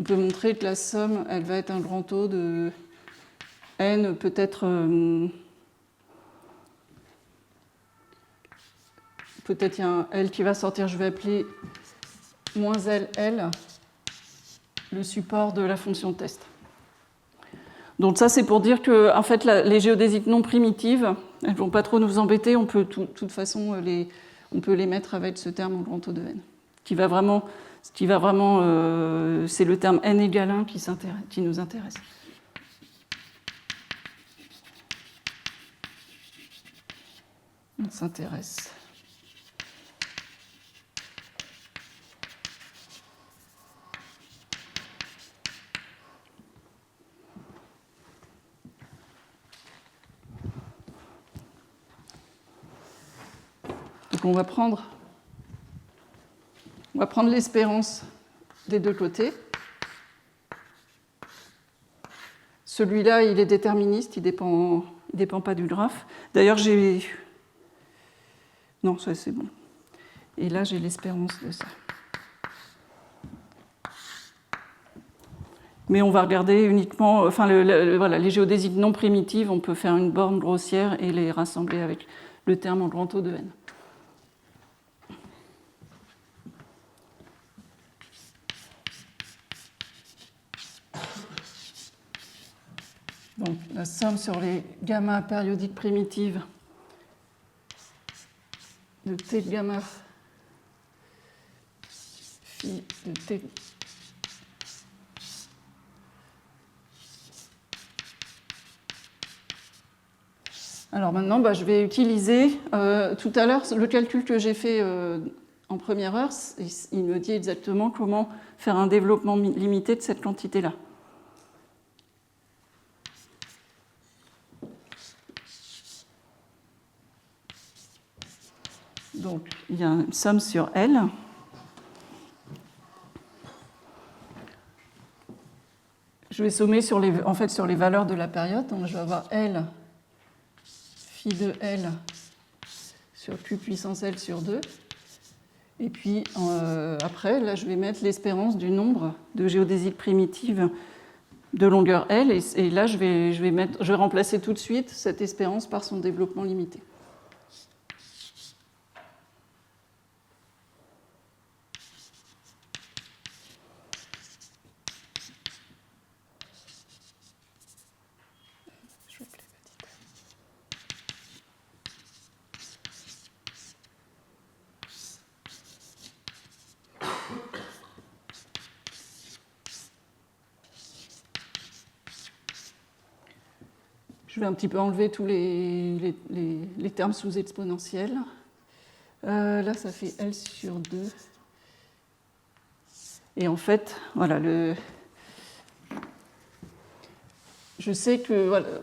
peut montrer que la somme, elle va être un grand taux de n, peut-être il y a un L qui va sortir, je vais appeler moins LL, le support de la fonction de test. Donc ça, c'est pour dire que en fait, les géodésiques non primitives, elles ne vont pas trop nous embêter. On peut de toute façon on peut les mettre avec ce terme en grand taux de n, c'est le terme n égale 1 qui nous intéresse. On s'intéresse. Donc on va prendre l'espérance des deux côtés. Celui-là, il est déterministe, il dépend pas du graphe. D'ailleurs, non, ça c'est bon. Et là, j'ai l'espérance de ça. Mais on va regarder uniquement, les géodésiques non primitives, on peut faire une borne grossière et les rassembler avec le terme en grand taux de n. Donc la somme sur les gamma périodiques primitives de T de gamma phi de T alors maintenant, je vais utiliser tout à l'heure le calcul que j'ai fait en première heure, il me dit exactement comment faire un développement limité de cette quantité-là. Donc, il y a une somme sur L. Je vais sommer sur les valeurs de la période. Donc, je vais avoir L phi de L sur Q puissance L sur 2. Et puis, après, là, je vais mettre l'espérance du nombre de géodésiques primitives de longueur L. Et là, je vais remplacer tout de suite cette espérance par son développement limité. Je vais un petit peu enlever tous les termes sous exponentiels. Là, ça fait L sur 2. Et en fait, voilà, je sais que... Voilà,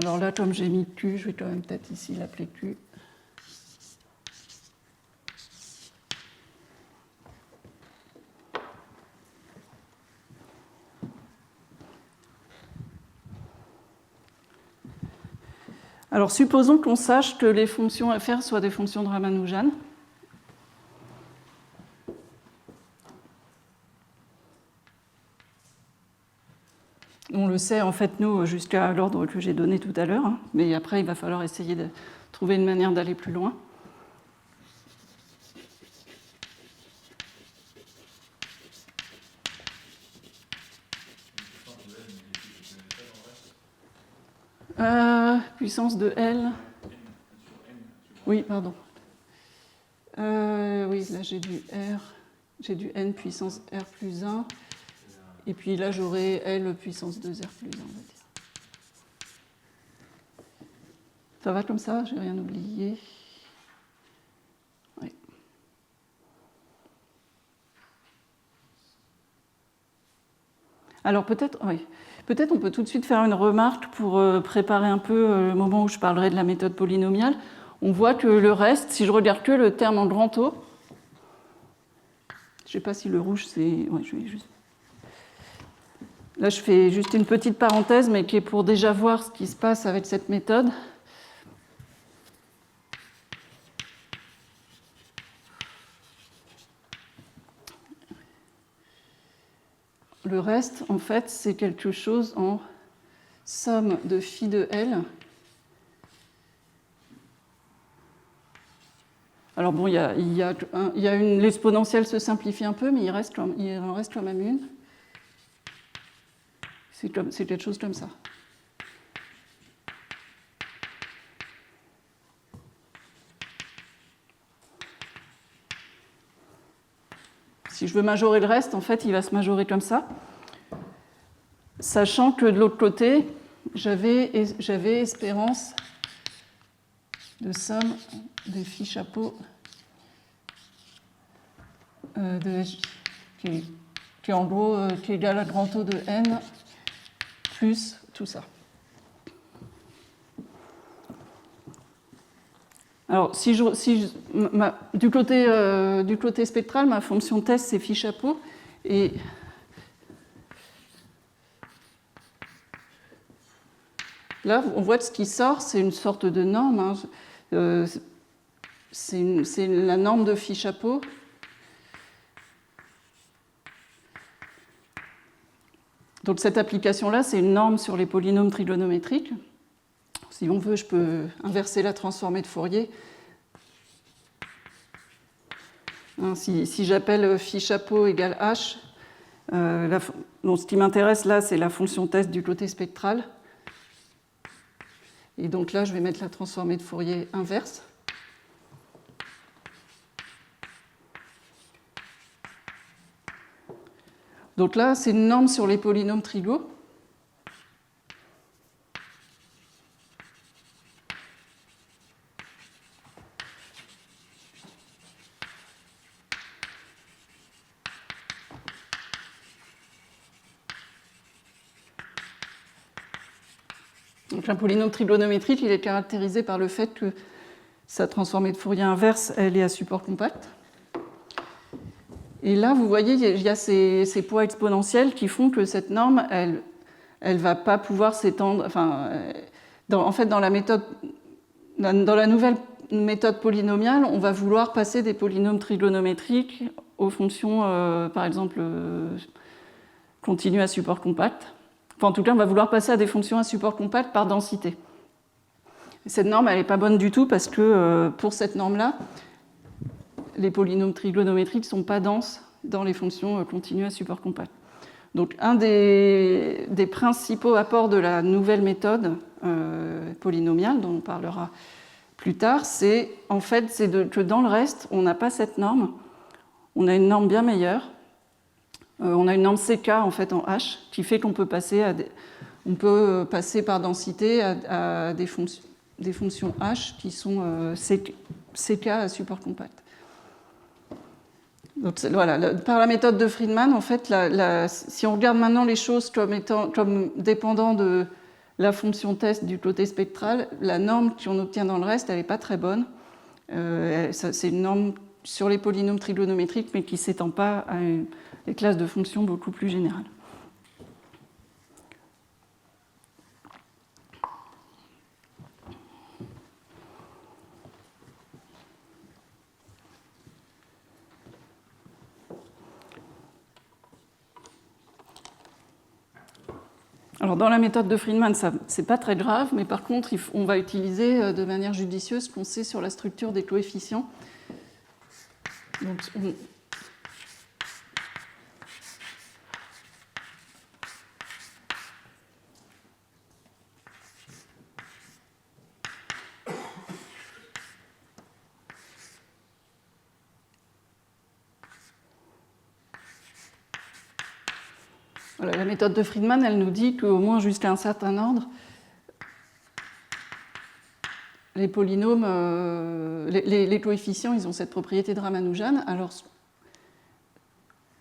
Alors là, comme j'ai mis Q, je vais quand même peut-être ici l'appeler Q. Alors, supposons qu'on sache que les fonctions fr soient des fonctions de Ramanujan. On le sait, en fait, nous, jusqu'à l'ordre que j'ai donné tout à l'heure, hein, mais après, il va falloir essayer de trouver une manière d'aller plus loin. Puissance de L. Oui, pardon. Oui, là j'ai du R, j'ai du N puissance R plus 1. Et puis là j'aurai L puissance 2R plus 1, on va dire. Ça va comme ça, j'ai rien oublié. Oui. Alors peut-être, oui. Peut-être on peut tout de suite faire une remarque pour préparer un peu le moment où je parlerai de la méthode polynomiale. On voit que le reste, si je regarde que le terme en grand O, je ne sais pas si le rouge c'est... Ouais, je vais juste... Là je fais juste une petite parenthèse, mais qui est pour déjà voir ce qui se passe avec cette méthode. Le reste, en fait, c'est quelque chose en somme de phi de L. Alors bon, l'exponentielle se simplifie un peu, mais il en reste quand même une. C'est quelque chose comme ça. Si je veux majorer le reste, en fait, il va se majorer comme ça. Sachant que de l'autre côté, j'avais espérance de somme des phi chapeau de SJ, qui est en gros qui est égal à grand O de n plus tout ça. Alors, du côté spectral, ma fonction test, c'est phi chapeau. Et là, on voit que ce qui sort, c'est une sorte de norme. Hein. C'est la norme de phi chapeau. Donc cette application-là, c'est une norme sur les polynômes trigonométriques. Si on veut, je peux inverser la transformée de Fourier. Hein, si j'appelle phi chapeau égale h, donc ce qui m'intéresse là, c'est la fonction test du côté spectral. Et donc là, je vais mettre la transformée de Fourier inverse. Donc là, c'est une norme sur les polynômes trigaux. Donc un polynôme trigonométrique, il est caractérisé par le fait que sa transformée de Fourier inverse, elle est à support compact. Et là, vous voyez, il y a ces poids exponentiels qui font que cette norme, elle ne va pas pouvoir s'étendre. Enfin, en fait, dans la nouvelle méthode polynomiale, on va vouloir passer des polynômes trigonométriques aux fonctions, par exemple, continues à support compact. Enfin, en tout cas, on va vouloir passer à des fonctions à support compact par densité. Et cette norme, elle n'est pas bonne du tout parce que pour cette norme-là, les polynômes trigonométriques ne sont pas denses dans les fonctions continues à support compact. Donc, un des principaux apports de la nouvelle méthode polynomiale, dont on parlera plus tard, c'est que dans le reste, on n'a pas cette norme. On a une norme bien meilleure. On a une norme CK en fait en H, qui fait qu'on peut passer par densité à des fonctions H qui sont CK à support compact. Donc, voilà, par la méthode de Friedman, en fait, si on regarde maintenant les choses comme dépendant de la fonction test du côté spectral, la norme qu'on obtient dans le reste, elle n'est pas très bonne. C'est une norme sur les polynômes trigonométriques, mais qui ne s'étend pas à des classes de fonctions beaucoup plus générales. Alors, dans la méthode de Friedman, ce n'est pas très grave, mais par contre, on va utiliser de manière judicieuse ce qu'on sait sur la structure des coefficients. Donc, voilà, la méthode de Friedman, elle nous dit qu'au moins jusqu'à un certain ordre, les polynômes, les coefficients, ils ont cette propriété de Ramanujan. Alors,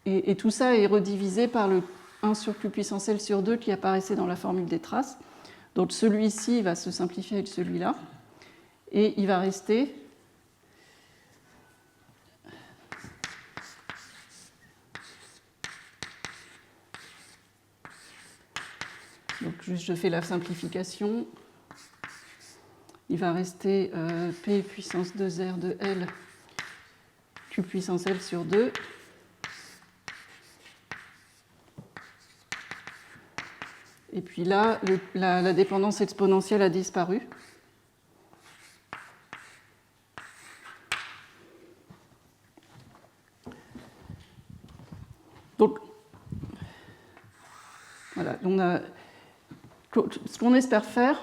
et tout ça est redivisé par le 1 sur q puissance L sur 2 qui apparaissait dans la formule des traces. Donc celui-ci va se simplifier avec celui-là. Et il va rester donc juste je fais la simplification. Il va rester P puissance 2R de L Q puissance L sur 2. Et puis là, la dépendance exponentielle a disparu. Donc, voilà, ce qu'on espère faire,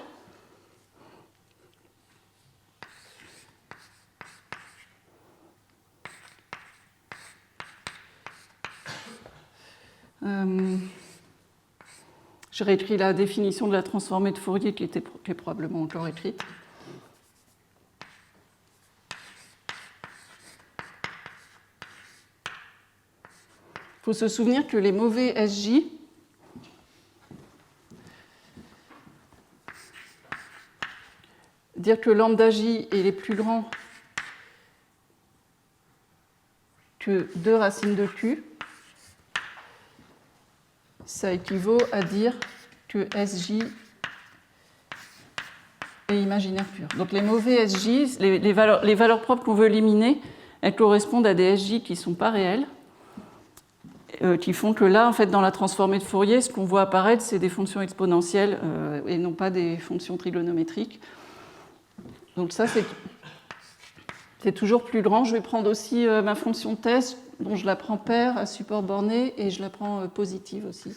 j'ai réécrit la définition de la transformée de Fourier qui est probablement encore écrite. Il faut se souvenir que les mauvais SJ dire que lambda J est plus grand que 2 racines de Q, ça équivaut à dire que SJ est imaginaire pur. Donc les mauvais SJ, les valeurs propres qu'on veut éliminer, elles correspondent à des SJ qui ne sont pas réels, qui font que là, en fait, dans la transformée de Fourier, ce qu'on voit apparaître, c'est des fonctions exponentielles et non pas des fonctions trigonométriques. Donc ça, c'est toujours plus grand. Je vais prendre aussi ma fonction test, dont je la prends paire à support borné, et je la prends positive aussi.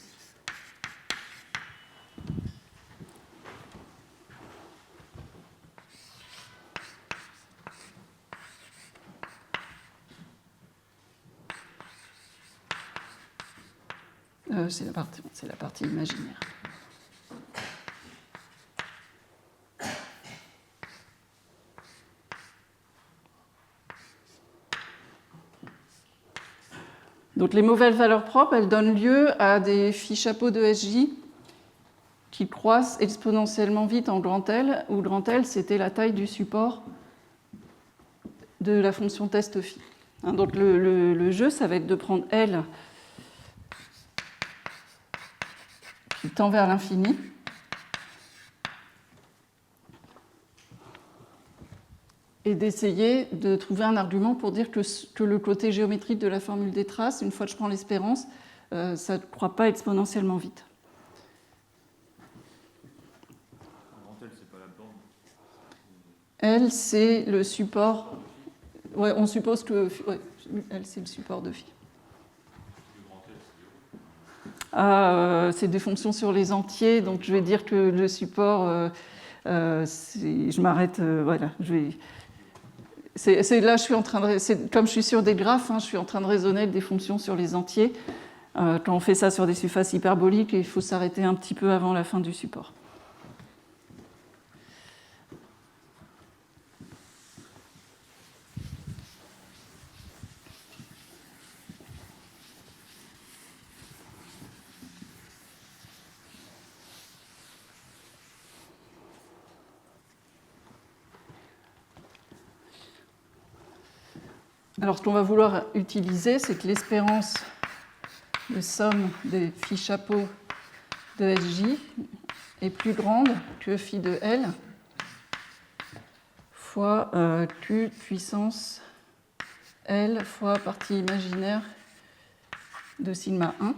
C'est la partie imaginaire. Donc les mauvaises valeurs propres, elles donnent lieu à des phi chapeaux de SJ qui croissent exponentiellement vite en grand L, où grand L, c'était la taille du support de la fonction test phi. Donc le jeu, ça va être de prendre L qui tend vers l'infini, et d'essayer de trouver un argument pour dire que le côté géométrique de la formule des traces, une fois que je prends l'espérance, ça ne croît pas exponentiellement vite. L, c'est pas la borne. L, c'est le support. Ouais, on suppose que L, c'est le support de phi. C'est des fonctions sur les entiers, donc je vais dire que le support, je m'arrête, voilà, là, je suis en train de, comme je suis sur des graphes, je suis en train de raisonner avec des fonctions sur les entiers. Quand on fait ça sur des surfaces hyperboliques, il faut s'arrêter un petit peu avant la fin du support. Alors, ce qu'on va vouloir utiliser, c'est que l'espérance de somme des phi chapeau de SJ est plus grande que phi de L fois Q puissance L fois partie imaginaire de sigma 1.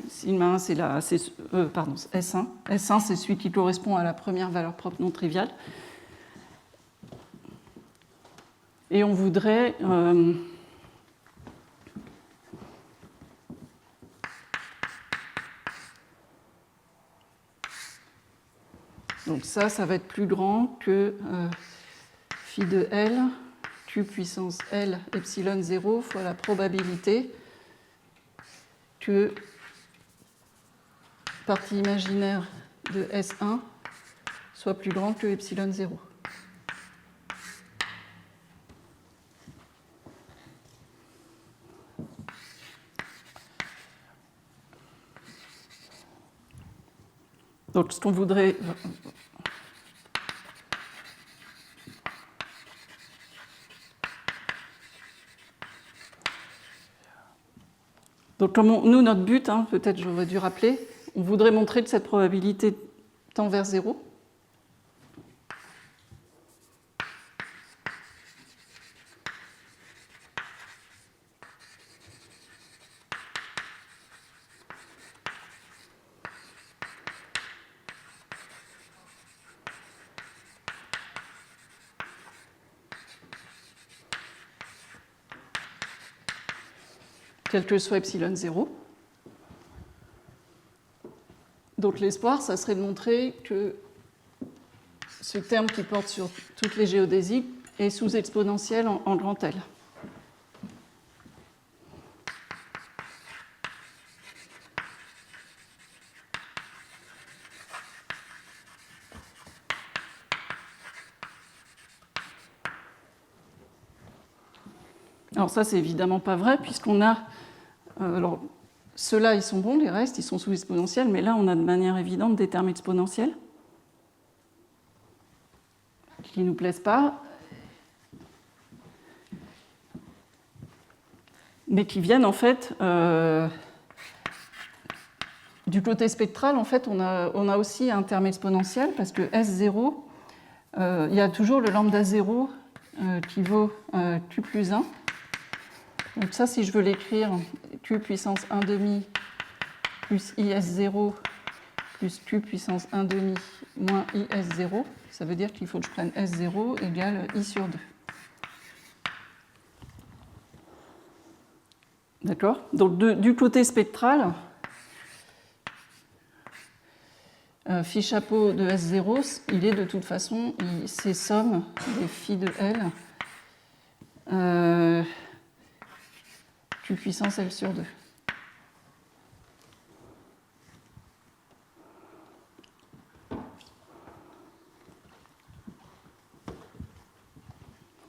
Sigma 1, c'est S1. S1, c'est celui qui correspond à la première valeur propre non triviale. Et on voudrait donc ça va être plus grand que phi de L, Q puissance L epsilon 0 fois la probabilité que partie imaginaire de S1 soit plus grande que epsilon 0. Donc, ce qu'on voudrait. Donc, comme nous, notre but, peut-être j'aurais dû rappeler, on voudrait montrer que cette probabilité tend vers 0. Quel que soit epsilon 0. Donc l'espoir, ça serait de montrer que ce terme qui porte sur toutes les géodésiques est sous-exponentiel en grand L. Alors ça, c'est évidemment pas vrai, puisqu'on a... alors, ceux-là, ils sont bons, les restes, ils sont sous-exponentiels, mais là, on a de manière évidente des termes exponentiels qui ne nous plaisent pas, mais qui viennent, en fait, du côté spectral, en fait, on a aussi un terme exponentiel, parce que S0, il y a toujours le lambda 0 qui vaut Q plus 1. Donc ça, si je veux l'écrire, Q puissance 1 demi plus IS0 plus Q puissance 1 demi moins IS0, ça veut dire qu'il faut que je prenne S0 égale I sur 2. D'accord ? Donc du côté spectral, phi chapeau de S0, il est de toute façon, c'est somme des phi de L Q puissance L sur 2.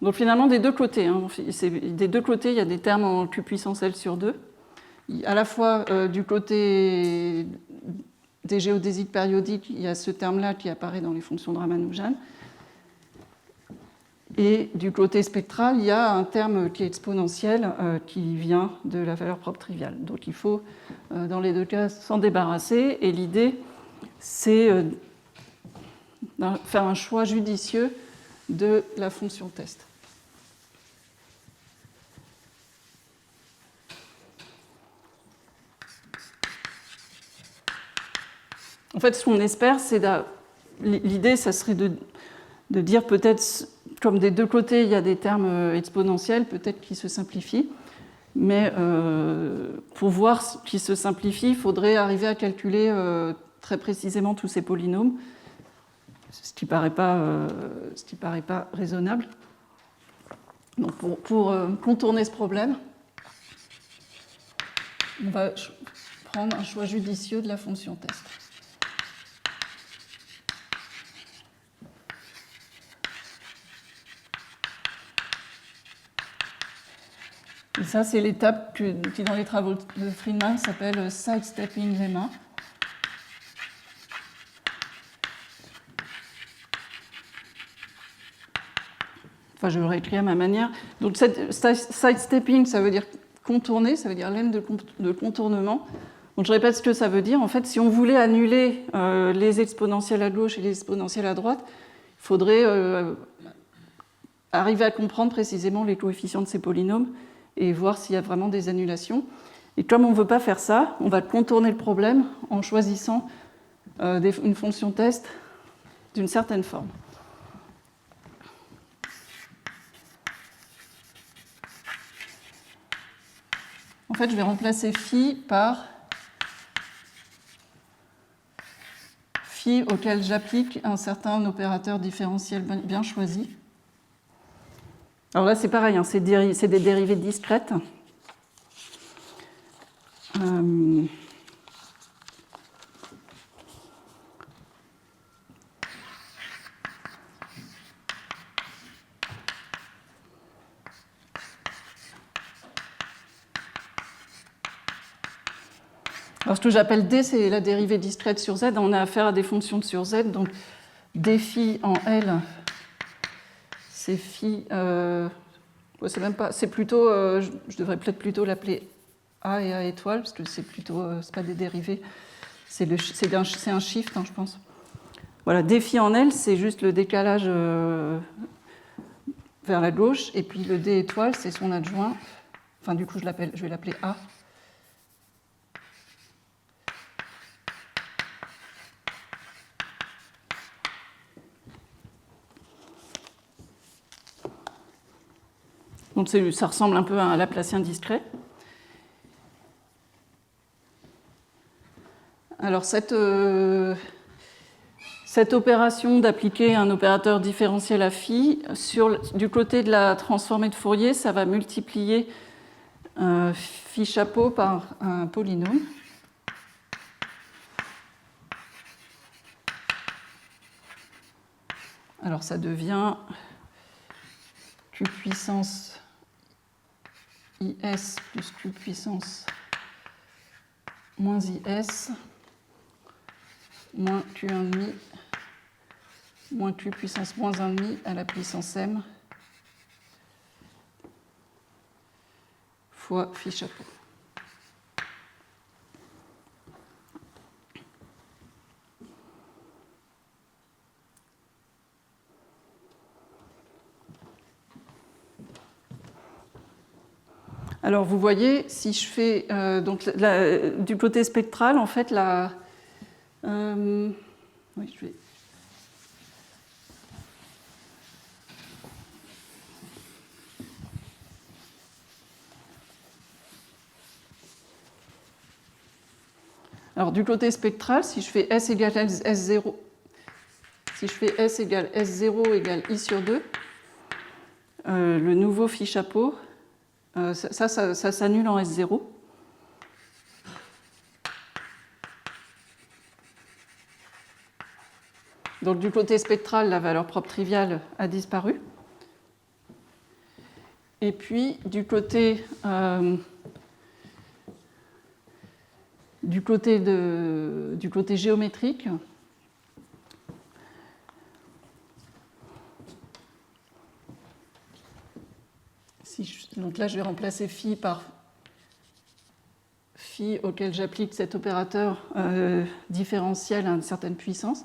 Donc finalement, des deux côtés, des deux côtés, il y a des termes en Q puissance L sur 2. À la fois du côté des géodésiques périodiques, il y a ce terme-là qui apparaît dans les fonctions de Ramanujan. Et du côté spectral, il y a un terme qui est exponentiel qui vient de la valeur propre triviale. Donc il faut, dans les deux cas, s'en débarrasser. Et l'idée, c'est faire un choix judicieux de la fonction test. En fait, ce qu'on espère, c'est l'idée, ça serait de dire peut-être, comme des deux côtés, il y a des termes exponentiels, peut-être qui se simplifient, mais pour voir ce qui se simplifie, il faudrait arriver à calculer très précisément tous ces polynômes, ce qui ne paraît pas raisonnable. Donc pour contourner ce problème, on va prendre un choix judicieux de la fonction test. Et ça, c'est l'étape qui, dans les travaux de Friedman, s'appelle sidestepping lemma. Enfin, je le réécris à ma manière. Donc, sidestepping, ça veut dire contourner, ça veut dire l'aile de contournement. Donc, je répète ce que ça veut dire. En fait, si on voulait annuler les exponentielles à gauche et les exponentielles à droite, il faudrait arriver à comprendre précisément les coefficients de ces polynômes et voir s'il y a vraiment des annulations. Et comme on ne veut pas faire ça, on va contourner le problème en choisissant une fonction test d'une certaine forme. En fait, je vais remplacer phi par phi auquel j'applique un certain opérateur différentiel bien choisi. Alors là, c'est pareil, hein, c'est des dérivées discrètes. Alors, ce que j'appelle D, c'est la dérivée discrète sur Z. On a affaire à des fonctions sur Z. Donc, D phi en L, c'est phi. C'est même pas. C'est plutôt. Je devrais peut-être plutôt l'appeler A et A étoile, parce que c'est plutôt. C'est pas des dérivées. C'est un shift, hein, je pense. Voilà, D phi en L, c'est juste le décalage vers la gauche. Et puis le D étoile, c'est son adjoint. Enfin, du coup, je vais l'appeler A. Donc ça ressemble un peu à un Laplacien discret. Alors cette opération d'appliquer un opérateur différentiel à phi, du côté de la transformée de Fourier, ça va multiplier phi chapeau par un polynôme. Alors ça devient Q puissance IS plus Q puissance moins IS moins Q1,5 moins Q puissance moins 1,5 à la puissance M fois phi chapeau. Alors vous voyez, si je fais du côté spectral, en fait, oui, je vais. Alors du côté spectral, si je fais S égale S0, si je fais S égale S0 égale I sur 2, le nouveau phi chapeau, ça s'annule en S0. Donc du côté spectral, la valeur propre triviale a disparu. Et puis du côté géométrique, donc là je vais remplacer phi par phi auquel j'applique cet opérateur différentiel à une certaine puissance.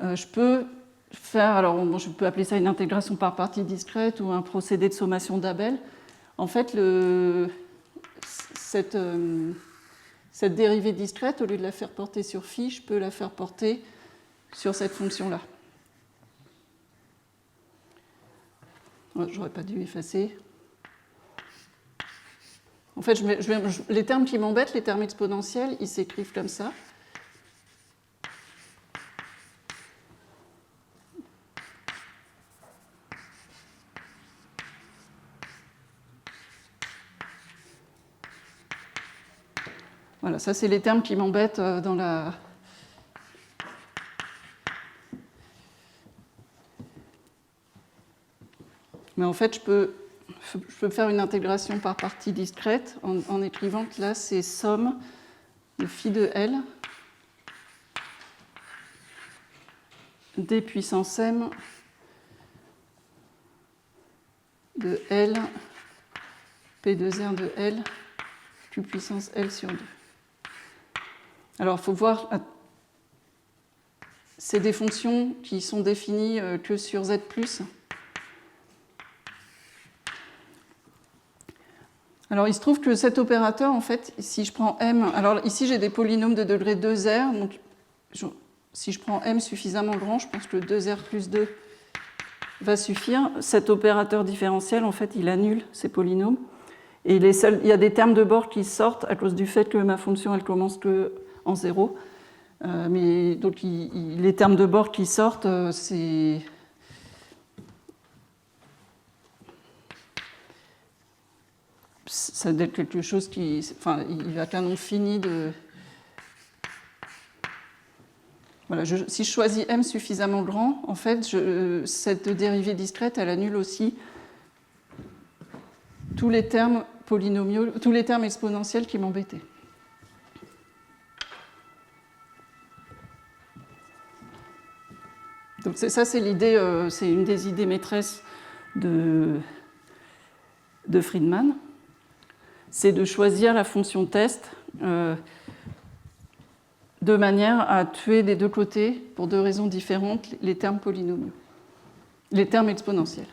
Je peux faire, alors je peux appeler ça une intégration par partie discrète ou un procédé de sommation d'Abel. En fait, cette dérivée discrète, au lieu de la faire porter sur phi, je peux la faire porter sur cette fonction-là. J'aurais pas dû effacer. En fait, les termes qui m'embêtent, les termes exponentiels, ils s'écrivent comme ça. Voilà, ça c'est les termes qui m'embêtent dans la. Mais en fait, je peux faire une intégration par partie discrète en écrivant que là, c'est somme de phi de L d puissance m de L, P2R de L, Q puissance L sur 2. Alors, il faut voir, c'est des fonctions qui sont définies que sur Z+. Alors, il se trouve que cet opérateur, en fait, si je prends M... Alors, ici, j'ai des polynômes de degré 2R. Donc, si je prends M suffisamment grand, je pense que le 2R plus 2 va suffire. Cet opérateur différentiel, en fait, il annule ces polynômes. Et il y a des termes de bord qui sortent à cause du fait que ma fonction, elle commence que en 0. Mais donc, les termes de bord qui sortent, c'est... Ça doit être quelque chose qui... Enfin, il n'y a qu'un nombre fini de... Voilà, si je choisis M suffisamment grand, en fait, cette dérivée discrète, elle annule aussi tous les termes polynomiaux, tous les termes exponentiels qui m'embêtaient. Donc ça, c'est l'idée, c'est une des idées maîtresses de Friedman. C'est de choisir la fonction test de manière à tuer des deux côtés, pour deux raisons différentes, les termes polynomiaux, les termes exponentiels.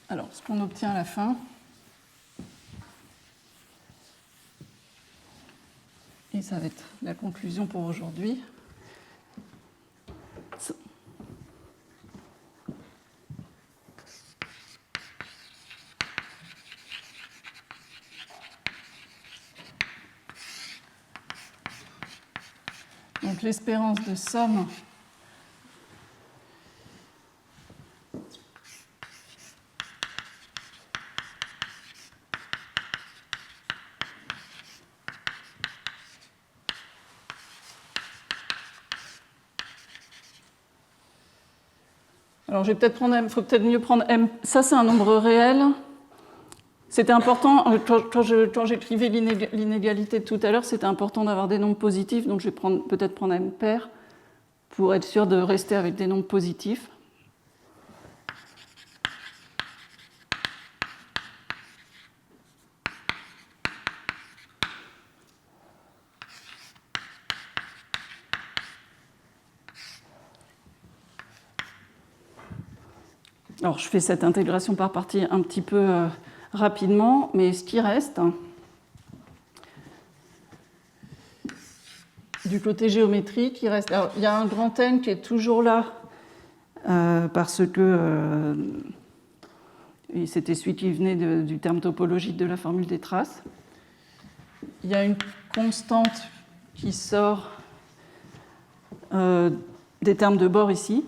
Alors, ce qu'on obtient à la fin, et ça va être la conclusion pour aujourd'hui. Donc l'espérance de somme alors je vais peut-être prendre M, il faut peut-être mieux prendre M. Ça c'est un nombre réel. C'était important, quand j'écrivais l'inégalité de tout à l'heure, c'était important d'avoir des nombres positifs, donc je vais peut-être prendre M pair pour être sûr de rester avec des nombres positifs. Alors je fais cette intégration par partie un petit peu rapidement, mais ce qui reste, du côté géométrique, alors, il y a un grand N qui est toujours là, parce que c'était celui qui venait du terme topologique de la formule des traces. Il y a une constante qui sort des termes de bord ici.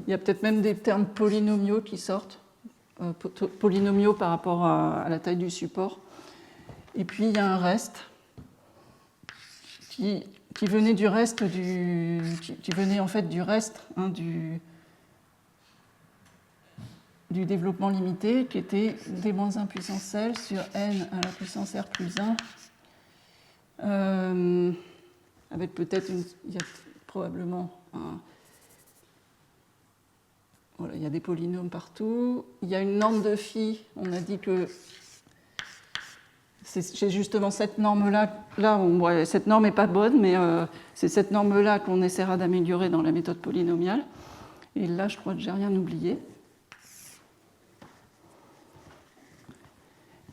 Il y a peut-être même des termes polynomiaux qui sortent, polynomiaux par rapport à la taille du support. Et puis il y a un reste qui venait du reste qui venait en fait du reste du développement limité, qui était d-1 puissance L sur n à la puissance r plus 1, avec peut-être il y a probablement voilà, il y a des polynômes partout. Il y a une norme de phi. On a dit que c'est justement cette norme-là. Cette norme n'est pas bonne, mais c'est cette norme-là qu'on essaiera d'améliorer dans la méthode polynomiale. Et là, je crois que j'ai rien oublié.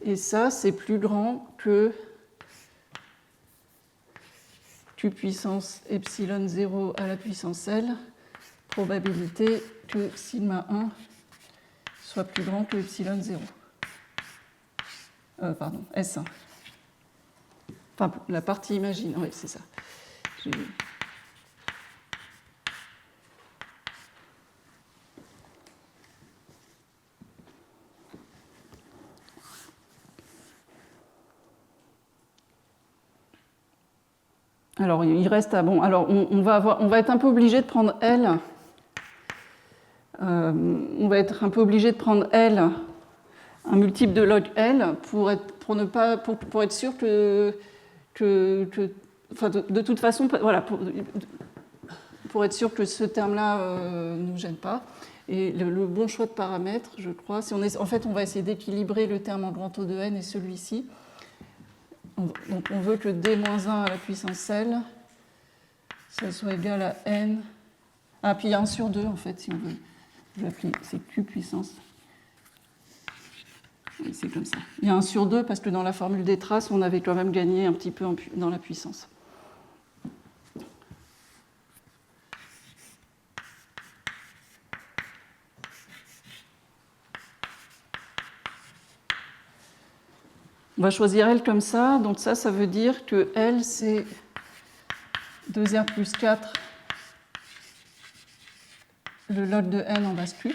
Et ça, c'est plus grand que Q puissance epsilon 0 à la puissance L, probabilité que sigma 1 soit plus grand que epsilon 0. Pardon, S1. Enfin, la partie imagine, oui, c'est ça. Alors, il reste à... Bon, alors, on va être un peu obligé de prendre L. On va être un peu obligé de prendre L un multiple de log L pour être sûr enfin, de toute façon, voilà, pour être sûr que ce terme-là ne nous gêne pas. Et le bon choix de paramètres, je crois, en fait, on va essayer d'équilibrer le terme en grand O de n et celui-ci. Donc on veut que d-1 à la puissance L, ça soit égal à n. Ah, puis il y a 1 sur 2, en fait, si on veut. C'est q puissance. Oui, c'est comme ça. Il y a 1 sur 2 parce que dans la formule des traces, on avait quand même gagné un petit peu dans la puissance. On va choisir L comme ça. Donc ça veut dire que L, c'est 2R plus 4, le log de n en base Q.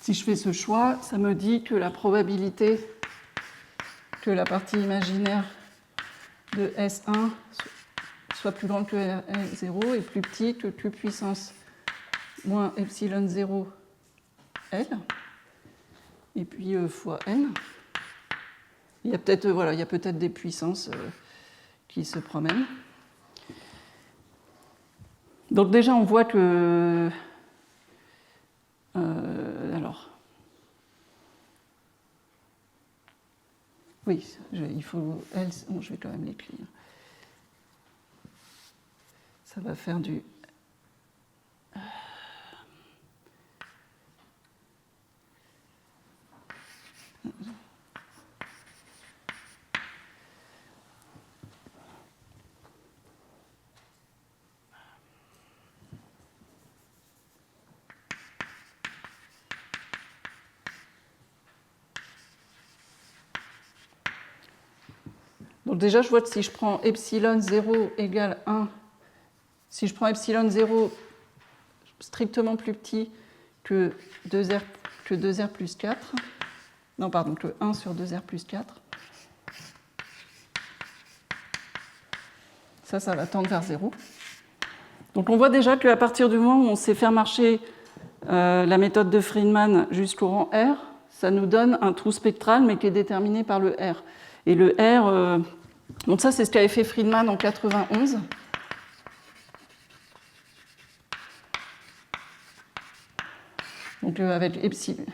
Si je fais ce choix, ça me dit que la probabilité que la partie imaginaire de S1 soit plus grande que R0 est plus petite que Q puissance moins epsilon 0 L, et puis fois N. Il y a peut-être des puissances qui se promènent. Donc déjà, on voit que... alors... Oui, il faut... L, bon, je vais quand même l'écrire. Ça va faire du... Donc déjà, je vois que si je prends epsilon 0 égale 1, si je prends epsilon 0 strictement plus petit que 2R plus 4, non, pardon, que 1 sur 2R plus 4, ça va tendre vers 0. Donc on voit déjà qu'à partir du moment où on sait faire marcher la méthode de Friedman jusqu'au rang R, ça nous donne un trou spectral, mais qui est déterminé par le R. Et le R, donc ça c'est ce qu'avait fait Friedman en 91. Donc avec epsilon.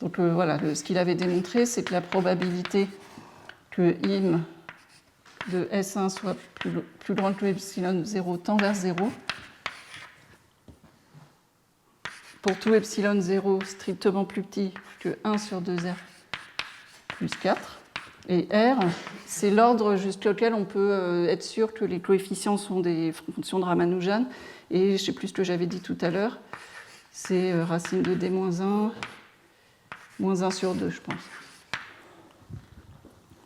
Donc voilà, ce qu'il avait démontré, c'est que la probabilité que im de S1 soit plus grande que epsilon 0 tend vers 0. Pour tout epsilon 0 strictement plus petit que 1 sur 2R plus 4. Et R, c'est l'ordre jusqu'auquel on peut être sûr que les coefficients sont des fonctions de Ramanujan. Et je ne sais plus ce que j'avais dit tout à l'heure, c'est racine de D moins 1, moins 1 sur 2, je pense.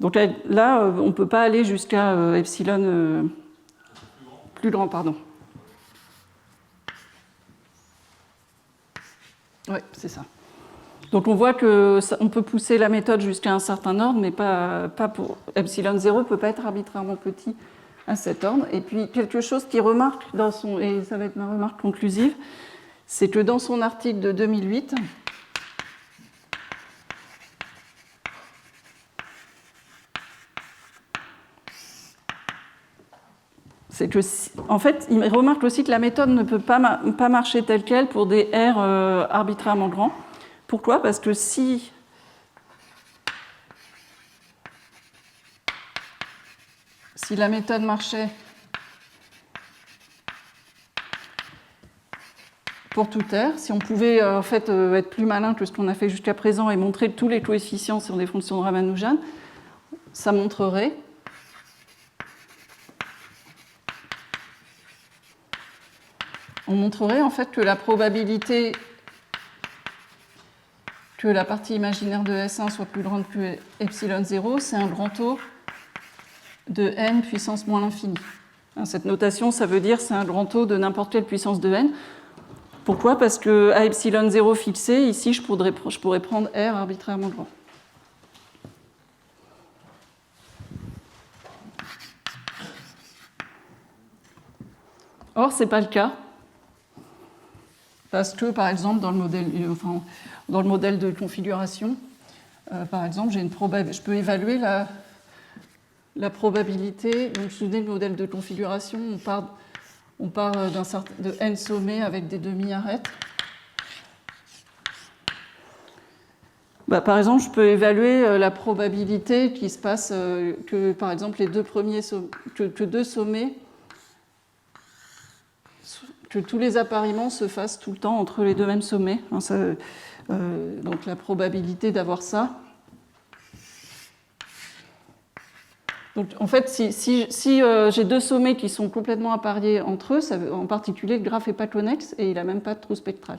Donc là, on ne peut pas aller jusqu'à epsilon plus grand, pardon. Oui, c'est ça. Donc on voit qu'on peut pousser la méthode jusqu'à un certain ordre, mais pas pour epsilon 0 ne peut pas être arbitrairement petit à cet ordre. Et puis quelque chose qui remarque et ça va être ma remarque conclusive, c'est que dans son article de 2008, c'est que, en fait, il remarque aussi que la méthode ne peut pas marcher telle qu'elle pour des R arbitrairement grands. Pourquoi ? Parce que si la méthode marchait pour tout R, si on pouvait en fait être plus malin que ce qu'on a fait jusqu'à présent et montrer que tous les coefficients sont des fonctions de Ramanujan, ça montrerait en fait que la probabilité que la partie imaginaire de S1 soit plus grande que epsilon 0, c'est un grand O de n puissance moins l'infini. Cette notation, ça veut dire c'est un grand O de n'importe quelle puissance de n. Pourquoi? Parce qu'à epsilon 0 fixé, ici, je pourrais prendre R arbitrairement grand. Or, ce n'est pas le cas. Parce que, par exemple, dans le modèle de configuration, par exemple, je peux évaluer la probabilité. Donc, vous vous souvenez, le modèle de configuration, on part de n sommets avec des demi-arêtes. Par exemple, je peux évaluer la probabilité qu'il se passe que, par exemple, que deux sommets, que tous les appariements se fassent tout le temps entre les deux mêmes sommets. Donc la probabilité d'avoir ça. Donc, en fait, si j'ai deux sommets qui sont complètement appariés entre eux, en particulier, le graphe n'est pas connexe et il n'a même pas de trou spectral.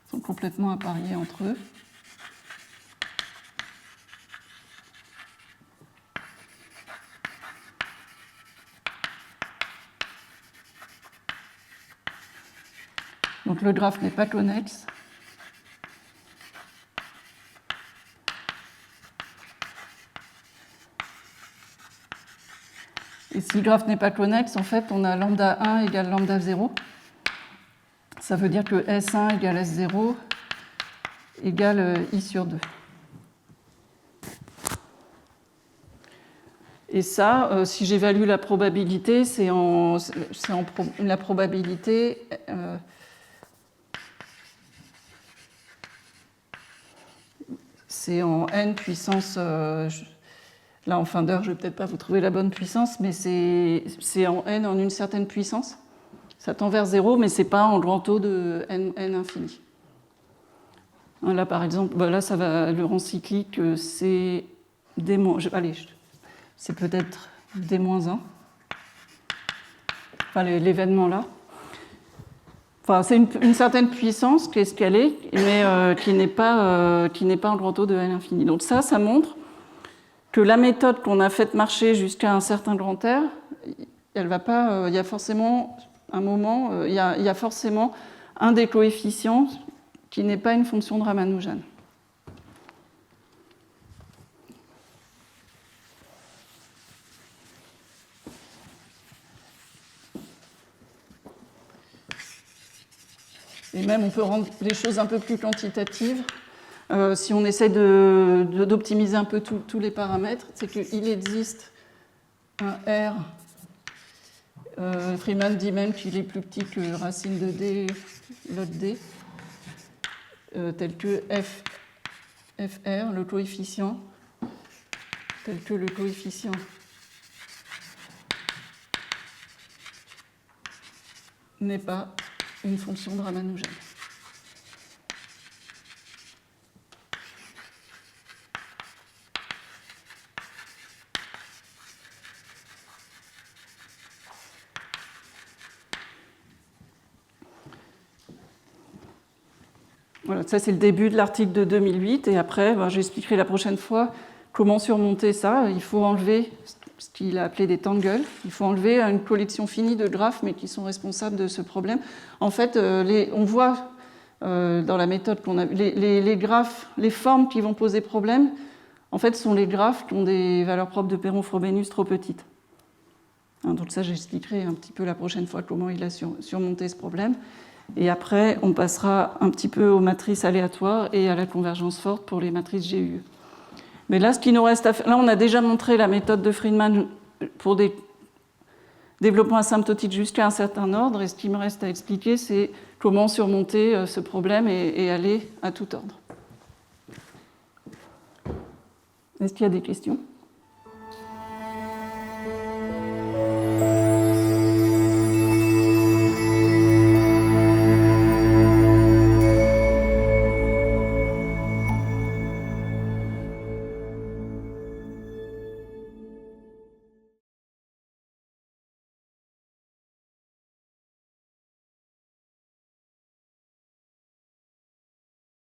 Ils sont complètement appariés entre eux. Donc le graphe n'est pas connexe. Et si le graphe n'est pas connexe, en fait, on a lambda 1 égale lambda 0. Ça veut dire que S1 égale S0 égale I sur 2. Et ça, si j'évalue la probabilité, la probabilité c'est en n puissance. Là, en fin d'heure, je ne vais peut-être pas vous trouver la bonne puissance, mais c'est en n en une certaine puissance. Ça tend vers 0, mais ce n'est pas en grand O de n infini. Là, par exemple, là, ça va, le rang cyclique, c'est c'est peut-être D-1. Enfin, l'événement là. Enfin, c'est une certaine puissance qui est escalée, mais qui n'est pas en grand O de n infini. Donc ça montre que la méthode qu'on a faite marcher jusqu'à un certain grand R, elle va pas. Il y a forcément un moment, il y a forcément un des coefficients qui n'est pas une fonction de Ramanujan. Et même, on peut rendre les choses un peu plus quantitatives. Si on essaie d'optimiser un peu tous les paramètres, c'est qu'il existe un R. Freeman dit même qu'il est plus petit que racine de D, log D, tel que FR, le coefficient, tel que le coefficient n'est pas une fonction de Ramanujan. Voilà, ça c'est le début de l'article de 2008, et après, j'expliquerai la prochaine fois comment surmonter ça. Il faut enlever ce qu'il a appelé des tangles. Il faut enlever une collection finie de graphes, mais qui sont responsables de ce problème. En fait, on voit dans la méthode qu'on a, les graphes, les formes qui vont poser problème, en fait, sont les graphes qui ont des valeurs propres de Perron-Frobenius trop petites. Donc ça, j'expliquerai un petit peu la prochaine fois comment il a surmonté ce problème. Et après, on passera un petit peu aux matrices aléatoires et à la convergence forte pour les matrices GUE. Mais là, ce qui nous reste à faire, là, on a déjà montré la méthode de Friedman pour des développements asymptotiques jusqu'à un certain ordre. Et ce qui me reste à expliquer, c'est comment surmonter ce problème et aller à tout ordre. Est-ce qu'il y a des questions ?